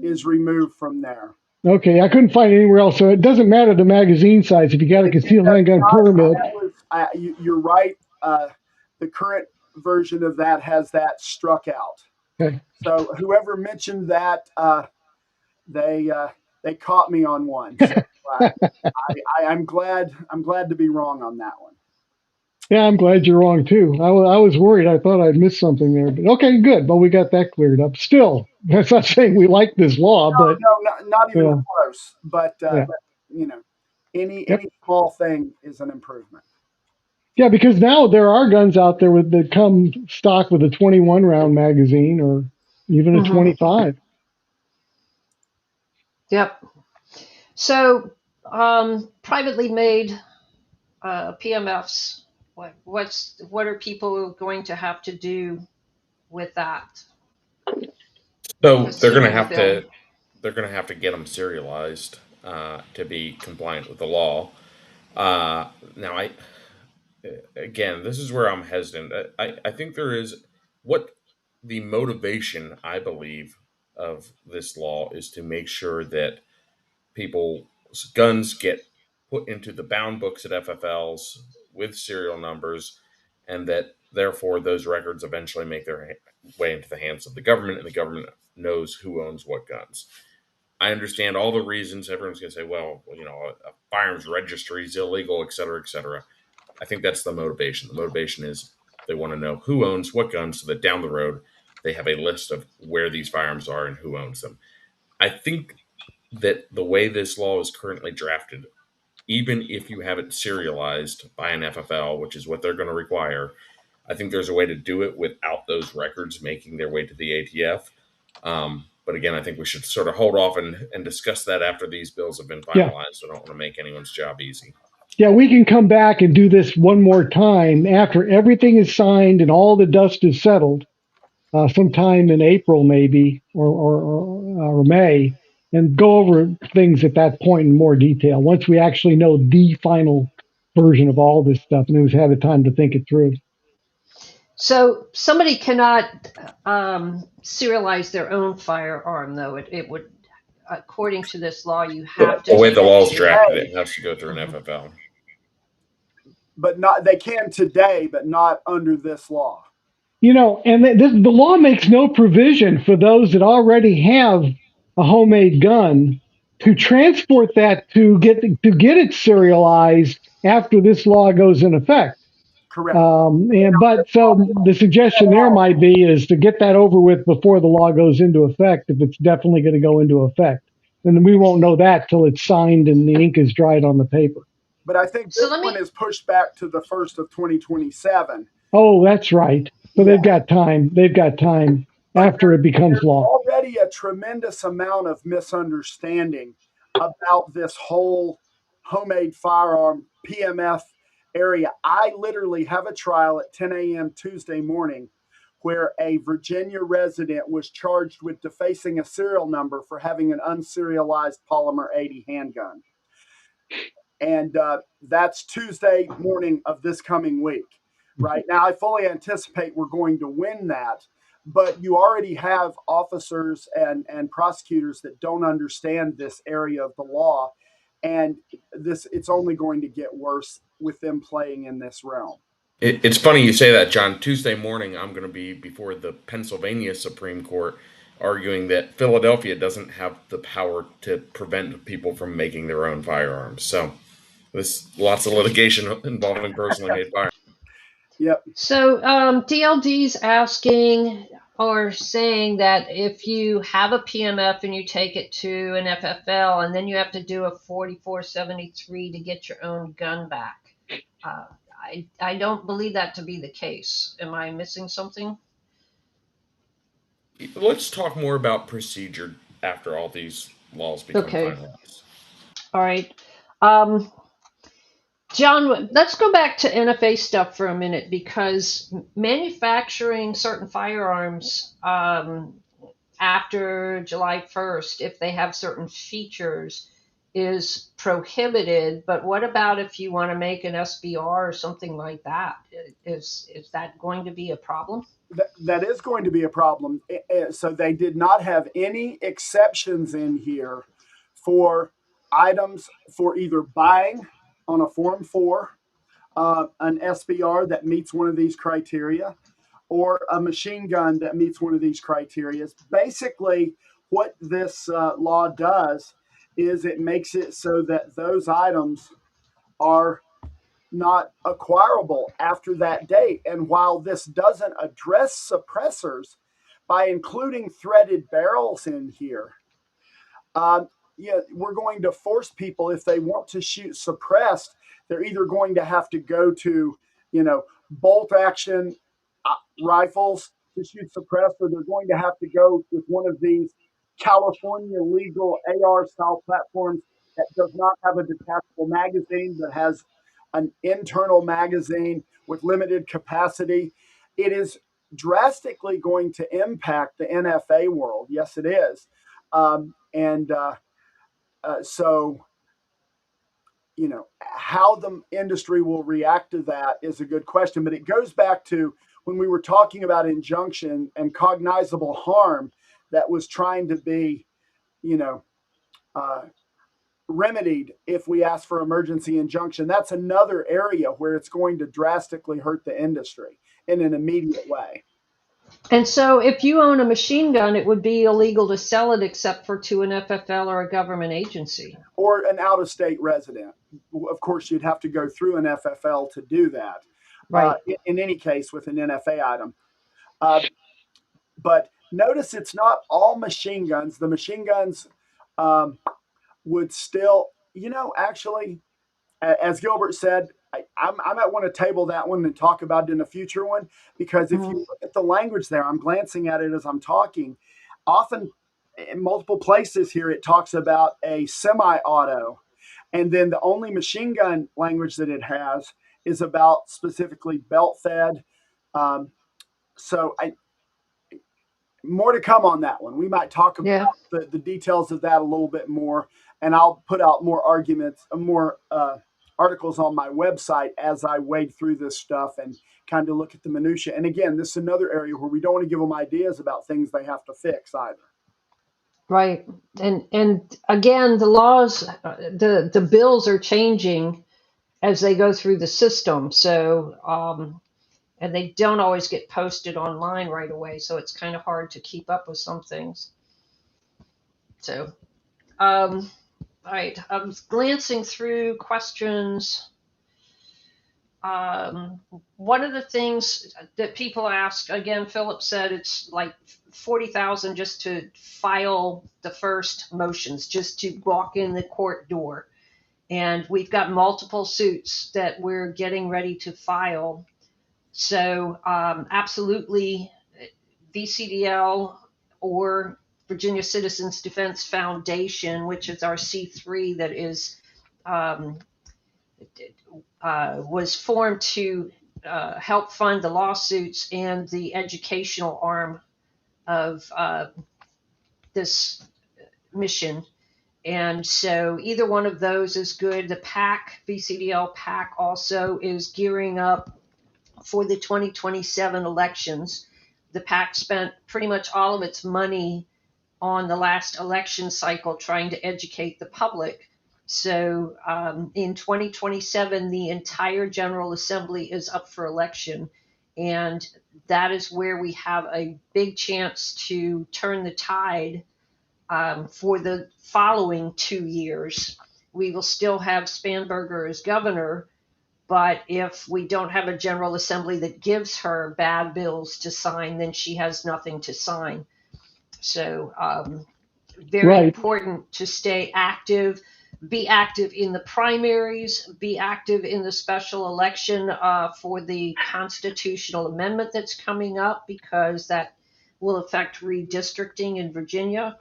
is removed from there. Okay, I couldn't find it anywhere else. So it doesn't matter the magazine size if you got a concealed handgun permit. You're right. the current version of that has that struck out. Okay. So whoever mentioned that, they caught me on one. So I'm glad to be wrong on that one. Yeah, I'm glad you're wrong too. I was worried. I thought I'd missed something there, but okay, good. Well, we got that cleared up. Still, that's not saying we like this law, but No, not even yeah. close. But Yeah. you know, any Yep. small thing is an improvement. Yeah, because now there are guns out there that come stock with a 21 round magazine or even a Mhm. 25. Yep. So, privately made PMFs. What are people going to have to do with that? So Assuming the bill. they're gonna have to get them serialized to be compliant with the law. Now, again, this is where I'm hesitant. I think there is what the motivation, I believe, of this law is to make sure that people's guns get put into the bound books at FFLs with serial numbers, and that therefore those records eventually make their way into the hands of the government, and the government knows who owns what guns. I understand all the reasons. Everyone's going to say, well, a firearms registry is illegal, et cetera, et cetera. I think that's the motivation. The motivation is they want to know who owns what guns so that down the road they have a list of where these firearms are and who owns them. I think that the way this law is currently drafted, even if you have it serialized by an FFL, which is what they're going to require, I think there's a way to do it without those records making their way to the ATF. But again, I think we should sort of hold off and discuss that after these bills have been Yeah. finalized. So I don't want to make anyone's job easy. Yeah, we can come back and do this one more time after everything is signed and all the dust is settled, sometime in April maybe or May, and go over things at that point in more detail once we actually know the final version of all this stuff and we've had the time to think it through. So somebody cannot serialize their own firearm, though. It would, according to this law, you have to The way take the law is it to. drafted, it has to go through an FFL. But they can today, but not under this law. And the law makes no provision for those that already have a homemade gun to transport that to get it serialized after this law goes in effect. Correct. But so the suggestion there might be is to get that over with before the law goes into effect, if it's definitely going to go into effect. And we won't know that till it's signed and the ink is dried on the paper. But I think this one is pushed back to the 1st of 2027. Oh, that's right. So they've got time. They've got time after it becomes law. Already a tremendous amount of misunderstanding about this whole homemade firearm PMF area. I literally have a trial at 10 a.m. Tuesday morning where a Virginia resident was charged with defacing a serial number for having an unserialized Polymer 80 handgun. And that's Tuesday morning of this coming week. Right now, I fully anticipate we're going to win that, but you already have officers and prosecutors that don't understand this area of the law, and it's only going to get worse with them playing in this realm. It's funny you say that, John. Tuesday morning, I'm going to be before the Pennsylvania Supreme Court arguing that Philadelphia doesn't have the power to prevent people from making their own firearms. So there's lots of litigation involving personally made firearms. Yep. So DLD's asking or saying that if you have a PMF and you take it to an FFL and then you have to do a 4473 to get your own gun back. I don't believe that to be the case. Am I missing something? Let's talk more about procedure after all these laws become finalized. All right. John, let's go back to NFA stuff for a minute, because manufacturing certain firearms after July 1st, if they have certain features, is prohibited. But what about if you want to make an SBR or something like that? Is that going to be a problem? That is going to be a problem. So they did not have any exceptions in here for items for either buying on a Form 4 an SBR that meets one of these criteria, or a machine gun that meets one of these criteria. Basically, what this law does is it makes it so that those items are not acquirable after that date. And while this doesn't address suppressors by including threaded barrels in here, yeah, we're going to force people, if they want to shoot suppressed, they're either going to have to go to, bolt action rifles to shoot suppressed, or they're going to have to go with one of these California legal AR style platforms that does not have a detachable magazine, but has an internal magazine with limited capacity. It is drastically going to impact the NFA world. Yes, it is. So, how the industry will react to that is a good question. But it goes back to when we were talking about injunction and cognizable harm that was trying to be, remedied if we ask for emergency injunction. That's another area where it's going to drastically hurt the industry in an immediate way. And so if you own a machine gun, it would be illegal to sell it except for to an FFL or a government agency. Or an out-of-state resident. Of course, you'd have to go through an FFL to do that. Right. In any case, with an NFA item. But notice it's not all machine guns. The machine guns would still, actually, as Gilbert said, I might want to table that one and talk about it in a future one, because if you look at the language there, I'm glancing at it as I'm talking. Often in multiple places here, it talks about a semi-auto. And then the only machine gun language that it has is about specifically belt-fed. More to come on that one. We might talk about the details of that a little bit more, and I'll put out more articles on my website as I wade through this stuff and kind of look at the minutia. And again, this is another area where we don't want to give them ideas about things they have to fix either. Right. And again, the laws, the bills are changing as they go through the system. So, and they don't always get posted online right away. So it's kind of hard to keep up with some things. So, all right. I'm glancing through questions. One of the things that people ask, again, Philip said it's like 40,000 just to file the first motions, just to walk in the court door. And we've got multiple suits that we're getting ready to file. So absolutely, VCDL or Virginia Citizens Defense Foundation, which is our C3 that is was formed to help fund the lawsuits and the educational arm of this mission. And so either one of those is good. The PAC, VCDL PAC, also is gearing up for the 2027 elections. The PAC spent pretty much all of its money on the last election cycle trying to educate the public. So in 2027, the entire General Assembly is up for election. And that is where we have a big chance to turn the tide for the following 2 years. We will still have Spanberger as governor, but if we don't have a General Assembly that gives her bad bills to sign, then she has nothing to sign. So very important to stay active, be active in the primaries, be active in the special election for the constitutional amendment that's coming up, because that will affect redistricting in Virginia.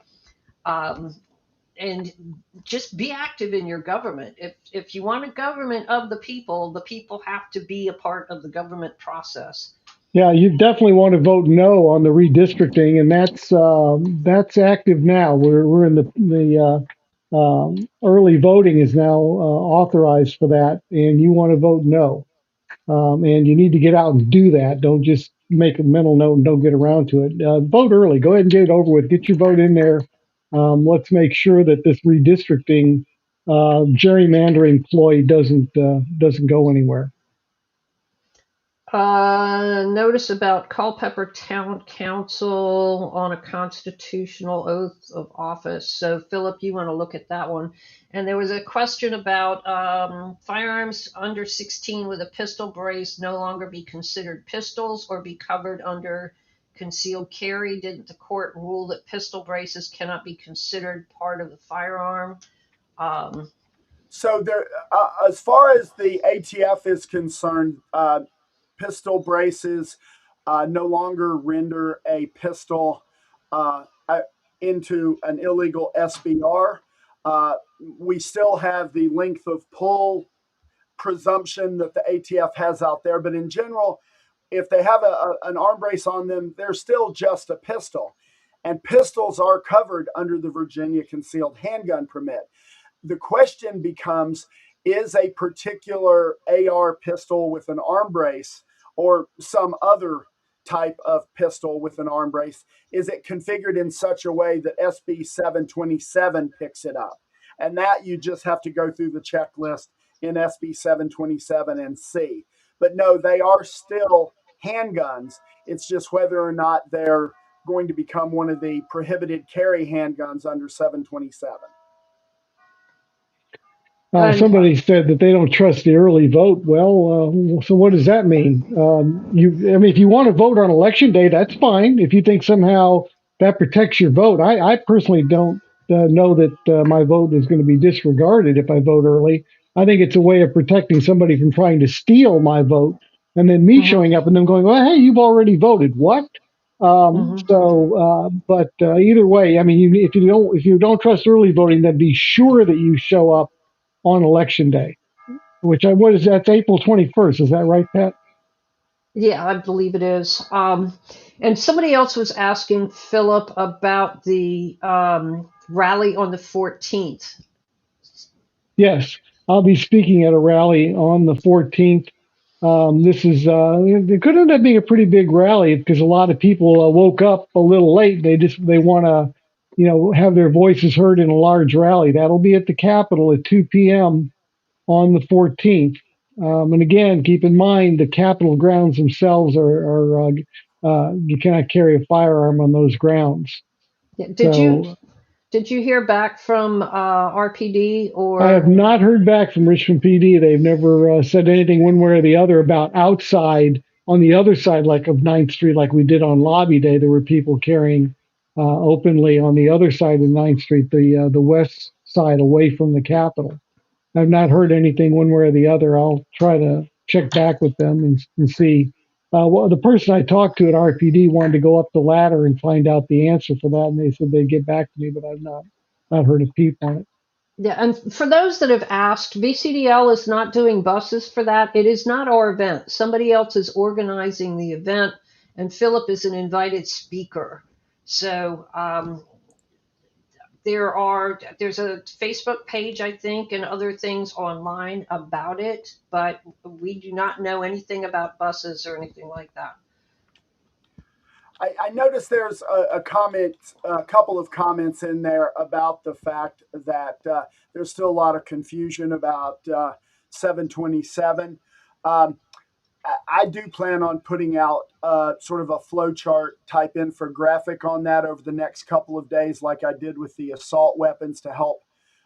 And just be active in your government. If you want a government of the people have to be a part of the government process. Yeah, you definitely want to vote no on the redistricting, and that's active now. We're in the early voting is now authorized for that, and you want to vote no. And you need to get out and do that. Don't just make a mental note and don't get around to it. Vote early. Go ahead and get it over with. Get your vote in there. Let's make sure that this redistricting gerrymandering ploy doesn't go anywhere. Notice about Culpeper Town Council on a constitutional oath of office. So, Philip, you want to look at that one. And there was a question about firearms under 16 with a pistol brace no longer be considered pistols or be covered under concealed carry. Didn't the court rule that pistol braces cannot be considered part of the firearm? So there, as far as the ATF is concerned, pistol braces no longer render a pistol into an illegal SBR. We still have the length of pull presumption that the ATF has out there, but in general, if they have an arm brace on them, they're still just a pistol. And pistols are covered under the Virginia concealed handgun permit. The question becomes, is a particular AR pistol with an arm brace or some other type of pistol with an arm brace, is it configured in such a way that SB 727 picks it up? And that you just have to go through the checklist in SB 727 and see. But no, they are still handguns. It's just whether or not they're going to become one of the prohibited carry handguns under 727. Somebody said that they don't trust the early vote. Well, so what does that mean? If you want to vote on election day, that's fine. If you think somehow that protects your vote, I personally don't know that my vote is going to be disregarded if I vote early. I think it's a way of protecting somebody from trying to steal my vote, and then me showing up and them going, "Well, hey, you've already voted. What?" But either way, I mean, if you don't trust early voting, then be sure that you show up on election day, what is that? That's April 21st. Is that right, Pat? Yeah, I believe it is. And somebody else was asking Philip about the rally on the 14th. Yes, I'll be speaking at a rally on the 14th. It could end up being a pretty big rally because a lot of people woke up a little late. They want to, have their voices heard in a large rally. That'll be at the Capitol at 2 p.m. on the 14th. And again, keep in mind the Capitol grounds themselves are you cannot carry a firearm on those grounds. Did you hear back from RPD or? I have not heard back from Richmond PD. They've never said anything one way or the other about outside on the other side, like of 9th Street, like we did on Lobby Day. There were people carrying openly on the other side of 9th Street, the west side away from the Capitol. I've not heard anything one way or the other. I'll try to check back with them and see. The person I talked to at RPD wanted to go up the ladder and find out the answer for that, and they said they'd get back to me, but I've not heard a peep on it. Yeah, and for those that have asked, VCDL is not doing buses for that. It is not our event. Somebody else is organizing the event, and Philip is an invited speaker. So there's a Facebook page, I think, and other things online about it, but we do not know anything about buses or anything like that. I noticed there's a couple of comments in there about the fact that there's still a lot of confusion about 727. I do plan on putting out sort of a flowchart type infographic on that over the next couple of days, like I did with the assault weapons, to help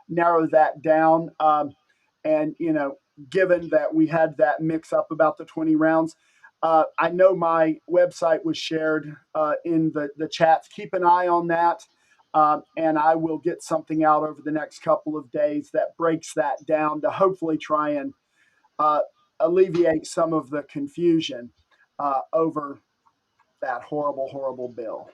narrow that down. And, given that we had that mix up about the 20 rounds, I know my website was shared in the chats. Keep an eye on that. And I will get something out over the next couple of days that breaks that down to hopefully try and alleviate some of the confusion over that horrible, horrible bill.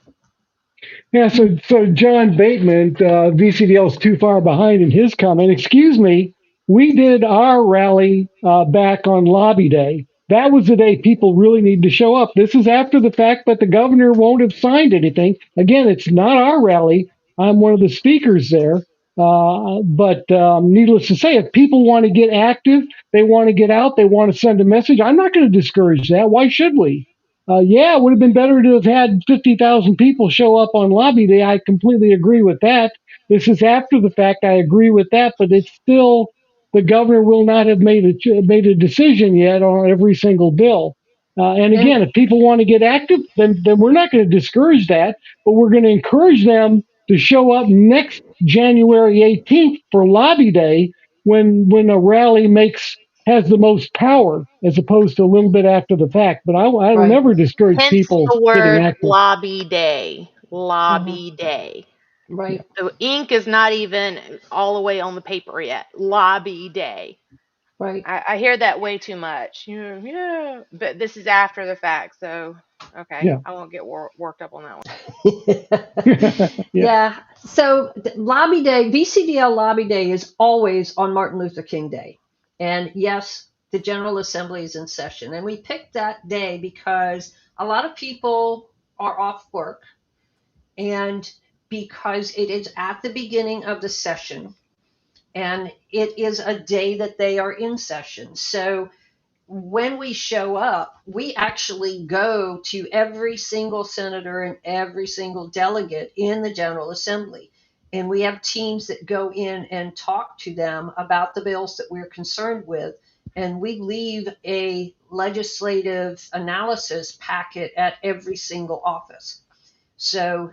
Yeah, so John Bateman, VCDL is too far behind in his comment. Excuse me, we did our rally back on Lobby Day. That was the day people really need to show up. This is after the fact, but the governor won't have signed anything. Again, it's not our rally. I'm one of the speakers there. But needless to say, if people want to get active, they want to get out, they want to send a message, I'm not going to discourage that. Why should we? It would have been better to have had 50,000 people show up on Lobby Day. I completely agree with that. This is after the fact. I agree with that, but it's still, the governor will not have made a decision yet on every single bill. And again, if people want to get active, then we're not going to discourage that, but we're going to encourage them to show up next January 18th for Lobby Day when a rally has the most power, as opposed to a little bit after the fact. But I'll Right. never discourage Hence people the getting word active. lobby day. Lobby day. Right. The ink is not even all the way on the paper yet. Lobby day. Right. I hear that way too much. Yeah. But this is after the fact, so okay. Yeah. I won't get worked up on that one. Yeah. So Lobby Day, VCDL Lobby Day is always on Martin Luther King Day. And yes, the General Assembly is in session. And we picked that day because a lot of people are off work and because it is at the beginning of the session and it is a day that they are in session. So when we show up, we actually go to every single senator and every single delegate in the General Assembly. And we have teams that go in and talk to them about the bills that we're concerned with. And we leave a legislative analysis packet at every single office. So,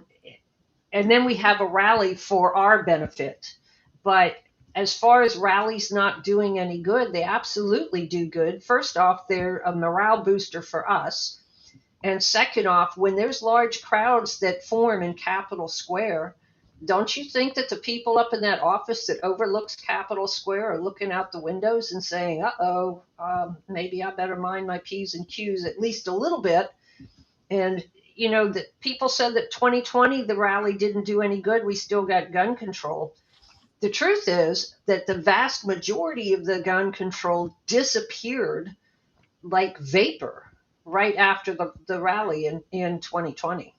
and then we have a rally for our benefit. But as far as rallies not doing any good, they absolutely do good. First off, they're a morale booster for us. And second off, when there's large crowds that form in Capitol Square, don't you think that the people up in that office that overlooks Capitol Square are looking out the windows and saying, maybe I better mind my P's and Q's at least a little bit? And, that people said that 2020, the rally didn't do any good. We still got gun control. The truth is that the vast majority of the gun control disappeared like vapor right after the rally in 2020.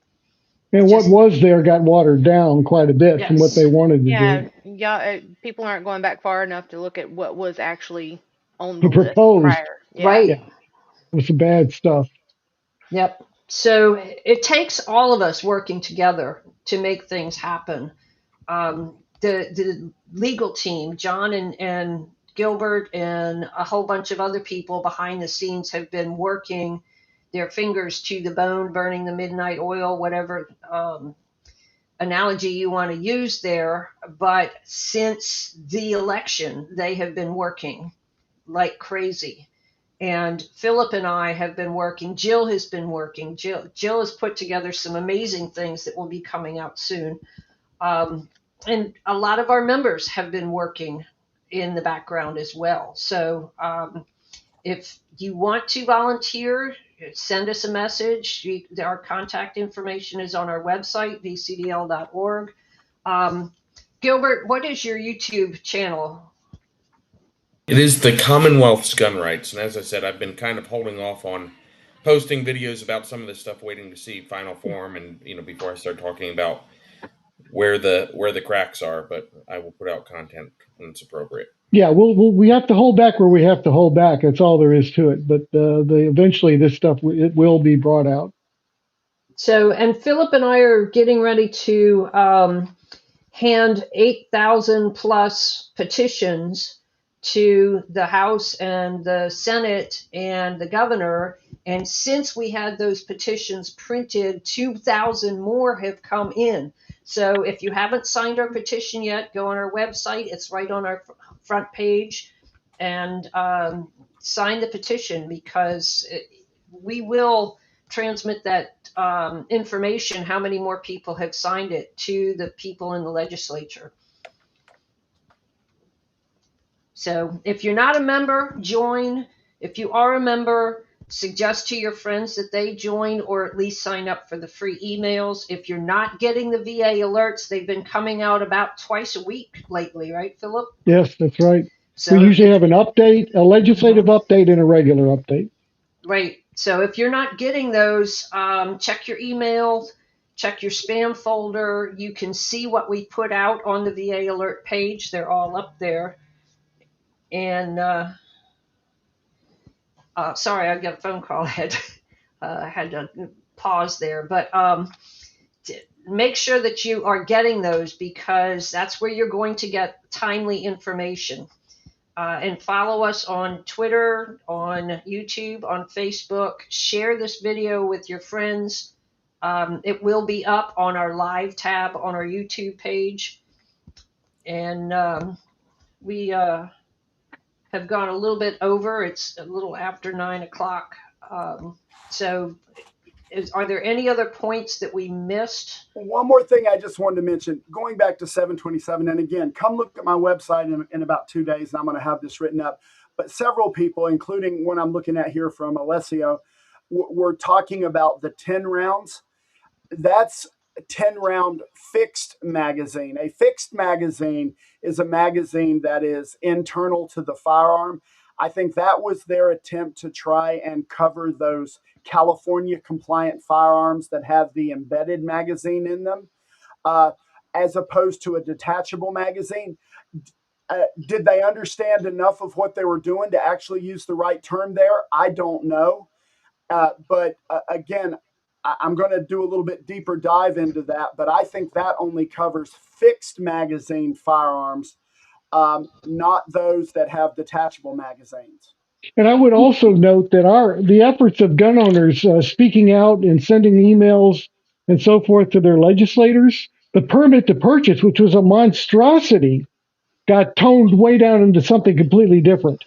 And what was there got watered down quite a bit from what they wanted to do. People aren't going back far enough to look at what was actually on the list Proposed. prior. Yeah. Right. Yeah. It was some bad stuff. Yep. So it takes all of us working together to make things happen. The legal team, John and Gilbert and a whole bunch of other people behind the scenes have been working their fingers to the bone, burning the midnight oil, whatever analogy you want to use there. But since the election, they have been working like crazy. And Philip and I have been working. Jill has been working. Jill has put together some amazing things that will be coming out soon. And a lot of our members have been working in the background as well. So if you want to volunteer, send us a message. Our contact information is on our website, vcdl.org. Gilbert, what is your YouTube channel? It is the Commonwealth's Gun Rights, and as I said, I've been kind of holding off on posting videos about some of this stuff, waiting to see final form, and before I start talking about where the cracks are. But I will put out content when it's appropriate. Yeah, we have to hold back where we have to hold back. That's all there is to it. But eventually, this stuff it will be brought out. So, and Philip and I are getting ready to hand 8,000 plus petitions to the House and the Senate and the governor. And since we had those petitions printed, 2,000 more have come in. So if you haven't signed our petition yet, go on our website. It's right on our front page, and sign the petition, because we will transmit that information, how many more people have signed it, to the people in the legislature. So if you're not a member, join. If you are a member, suggest to your friends that they join, or at least sign up for the free emails. If you're not getting the VA alerts, they've been coming out about twice a week lately, right, Philip? Yes, that's right. So we usually have an update, a legislative update, and a regular update. Right. So if you're not getting those, check your email, check your spam folder. You can see what we put out on the VA alert page. They're all up there. And sorry, I got a phone call. I had to pause there. But make sure that you are getting those, because that's where you're going to get timely information. and follow us on Twitter, on YouTube, on Facebook. Share this video with your friends. It will be up on our live tab on our YouTube page. And we have gone a little bit over. It's a little after 9 o'clock. So are there any other points that we missed? One more thing I just wanted to mention, going back to 727, and again, come look at my website in about 2 days, and I'm going to have this written up. But several people, including one I'm looking at here from Alessio, were talking about the 10 rounds. That's a 10-round fixed magazine. A fixed magazine is a magazine that is internal to the firearm. I think that was their attempt to try and cover those California compliant firearms that have the embedded magazine in them, as opposed to a detachable magazine. Did they understand enough of what they were doing to actually use the right term there? I don't know. But again, I'm going to do a little bit deeper dive into that, but I think that only covers fixed magazine firearms, not those that have detachable magazines. And I would also note that the efforts of gun owners speaking out and sending emails and so forth to their legislators, the permit to purchase, which was a monstrosity, got toned way down into something completely different.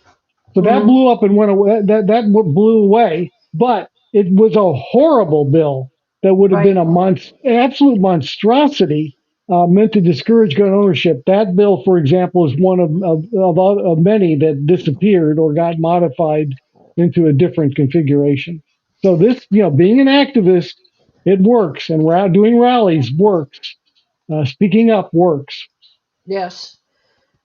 So that blew up and went away. That blew away. But it was a horrible bill that would have been absolute monstrosity, meant to discourage gun ownership. That bill, for example, is one of many that disappeared or got modified into a different configuration. So this, being an activist, it works, and doing rallies works. Speaking up works. Yes.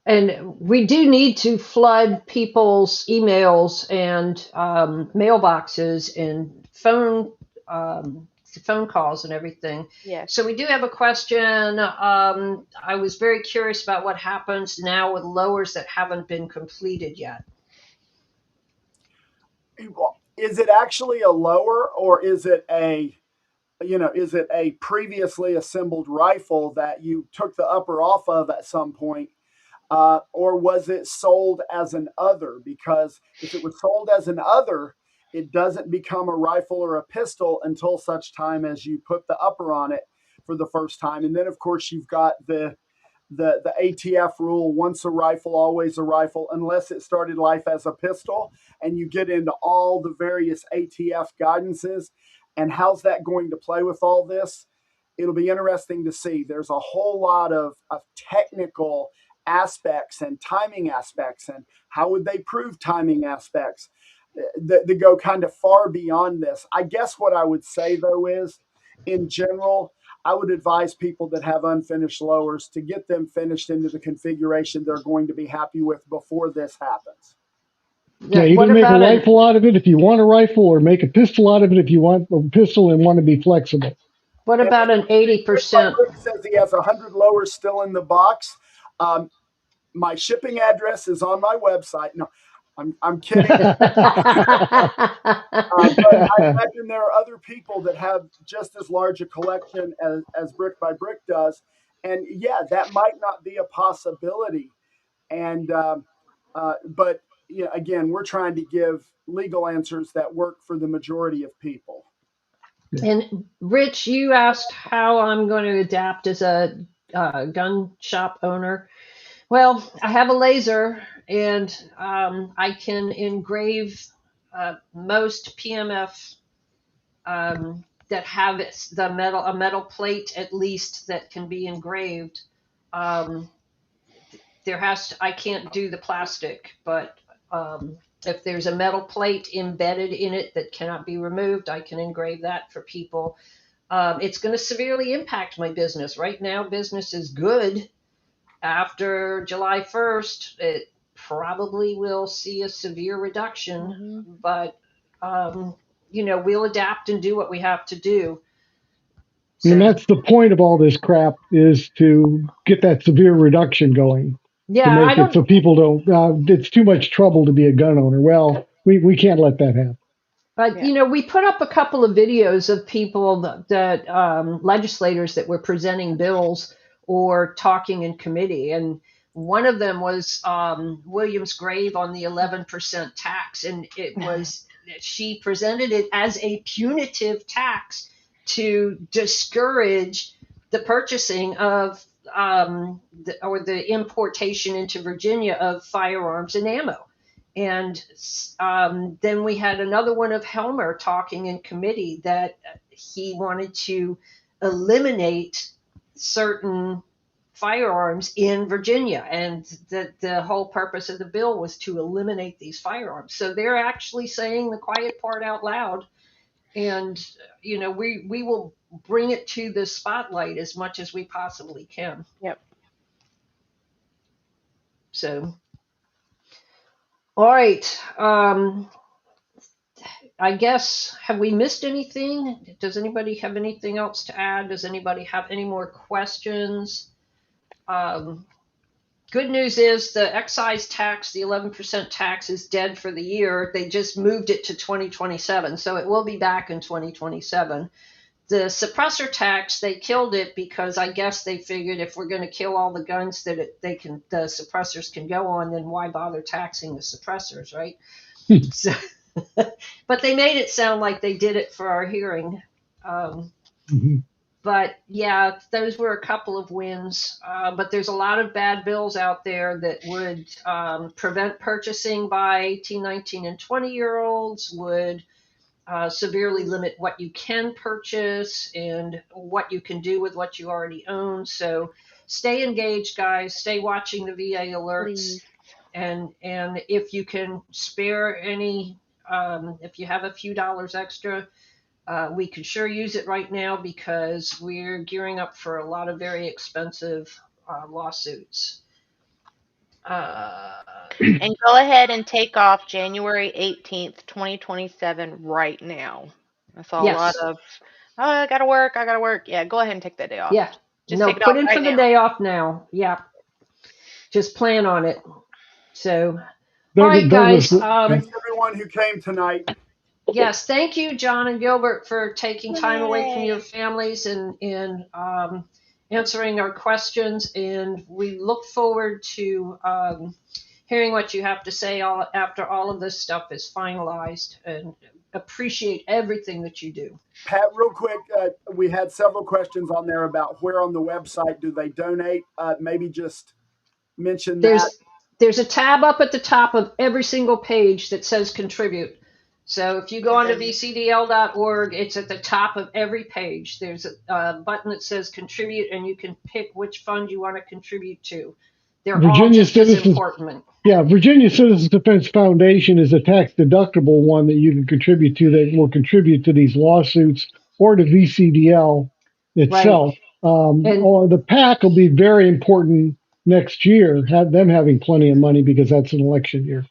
And we do need to flood people's emails and mailboxes and phone calls and everything. Yes. So we do have a question. I was very curious about what happens now with lowers that haven't been completed yet. Is it actually a lower, or is it a previously assembled rifle that you took the upper off of at some point? Or was it sold as an other? Because if it was sold as an other, it doesn't become a rifle or a pistol until such time as you put the upper on it for the first time. And then, of course, you've got the ATF rule, once a rifle, always a rifle, unless it started life as a pistol. And you get into all the various ATF guidances. And how's that going to play with all this? It'll be interesting to see. There's a whole lot of technical aspects and timing aspects, and how would they prove timing aspects that go kind of far beyond this. I guess what I would say, though, is in general, I would advise people that have unfinished lowers to get them finished into the configuration they're going to be happy with before this happens. Yeah, either make a rifle out of it if you want a rifle, or make a pistol out of it if you want a pistol and want to be flexible. What about an 80%? Rick says he has 100 lowers still in the box. My shipping address is on my website. No, I'm kidding. But I imagine there are other people that have just as large a collection as Brick by Brick does. And yeah, that might not be a possibility. And but again, we're trying to give legal answers that work for the majority of people. And Rich, you asked how I'm going to adapt as a gun shop owner. Well, I have a laser, and I can engrave most PMF that have a metal plate at least that can be engraved. I can't do the plastic, but if there's a metal plate embedded in it that cannot be removed, I can engrave that for people. It's going to severely impact my business. Right now, business is good. After July 1st, it probably will see a severe reduction, but we'll adapt and do what we have to do. So, and that's the point of all this crap, is to get that severe reduction going. Yeah, so people don't. It's too much trouble to be a gun owner. Well, we can't let that happen. But we put up a couple of videos of people that legislators that were presenting bills or talking in committee, and one of them was Williams Grave on the 11% tax, and it was, she presented it as a punitive tax to discourage the purchasing of the importation into Virginia of firearms and ammo. And then we had another one of Helmer talking in committee that he wanted to eliminate certain firearms in Virginia, and that the whole purpose of the bill was to eliminate these firearms. So they're actually saying the quiet part out loud, and we will bring it to the spotlight as much as we possibly can. Yep. So, all right. I guess, have we missed anything? Does anybody have anything else to add? Does anybody have any more questions? Good news is the excise tax, the 11% tax, is dead for the year. They just moved it to 2027, so it will be back in 2027. The suppressor tax, they killed it because I guess they figured if we're going to kill all the guns that the suppressors can go on, then why bother taxing the suppressors, right? So, but they made it sound like they did it for our hearing. But yeah, those were a couple of wins. But there's a lot of bad bills out there that would prevent purchasing by 18, 19, and 20-year-olds, would severely limit what you can purchase and what you can do with what you already own. So stay engaged, guys. Stay watching the VA alerts. Please. And if you can spare any, if you have a few dollars extra, we could sure use it right now because we're gearing up for a lot of very expensive lawsuits. And go ahead and take off January 18th, 2027 right now. I saw Yes. a lot of, oh, I gotta work. Yeah, go ahead and take that day off. Yeah. Just No, take it put off in right for the now. day off now. Yeah. Just plan on it. So, There- all right, Douglas, guys. Thanks everyone who came tonight. Yes, thank you, John and Gilbert, for taking time away from your Yay. families and answering our questions. And we look forward to hearing what you have to say after all of this stuff is finalized, and appreciate everything that you do. Pat, real quick, we had several questions on there about where on the website do they donate. Maybe just mention that. There's a tab up at the top of every single page that says contribute. So if you go onto VCDL.org, it's at the top of every page. There's a button that says contribute, and you can pick which fund you want to contribute to. They're all just as important. Yeah, Virginia Citizens Defense Foundation is a tax-deductible one that you can contribute to, that will contribute to these lawsuits or to VCDL itself. Or the PAC will be very important next year, have them having plenty of money because that's an election year.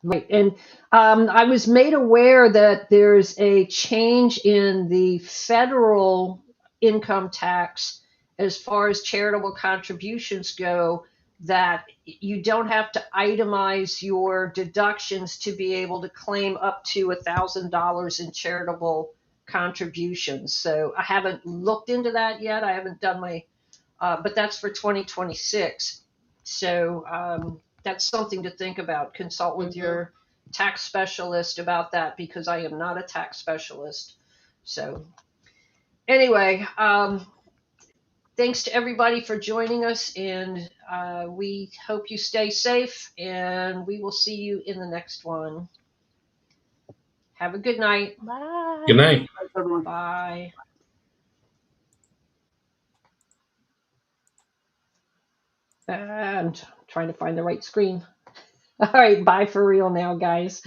Right. And I was made aware that there's a change in the federal income tax as far as charitable contributions go, that you don't have to itemize your deductions to be able to claim up to $1,000 in charitable contributions. So I haven't looked into that yet. I haven't done my, but that's for 2026. So that's something to think about. Consult with your tax specialist about that, because I am not a tax specialist. So anyway, thanks to everybody for joining us, and we hope you stay safe, and we will see you in the next one. Have a good night. Bye. Good night. Thanks, everyone. Bye. And I'm trying to find the right screen. All right, bye for real now, guys.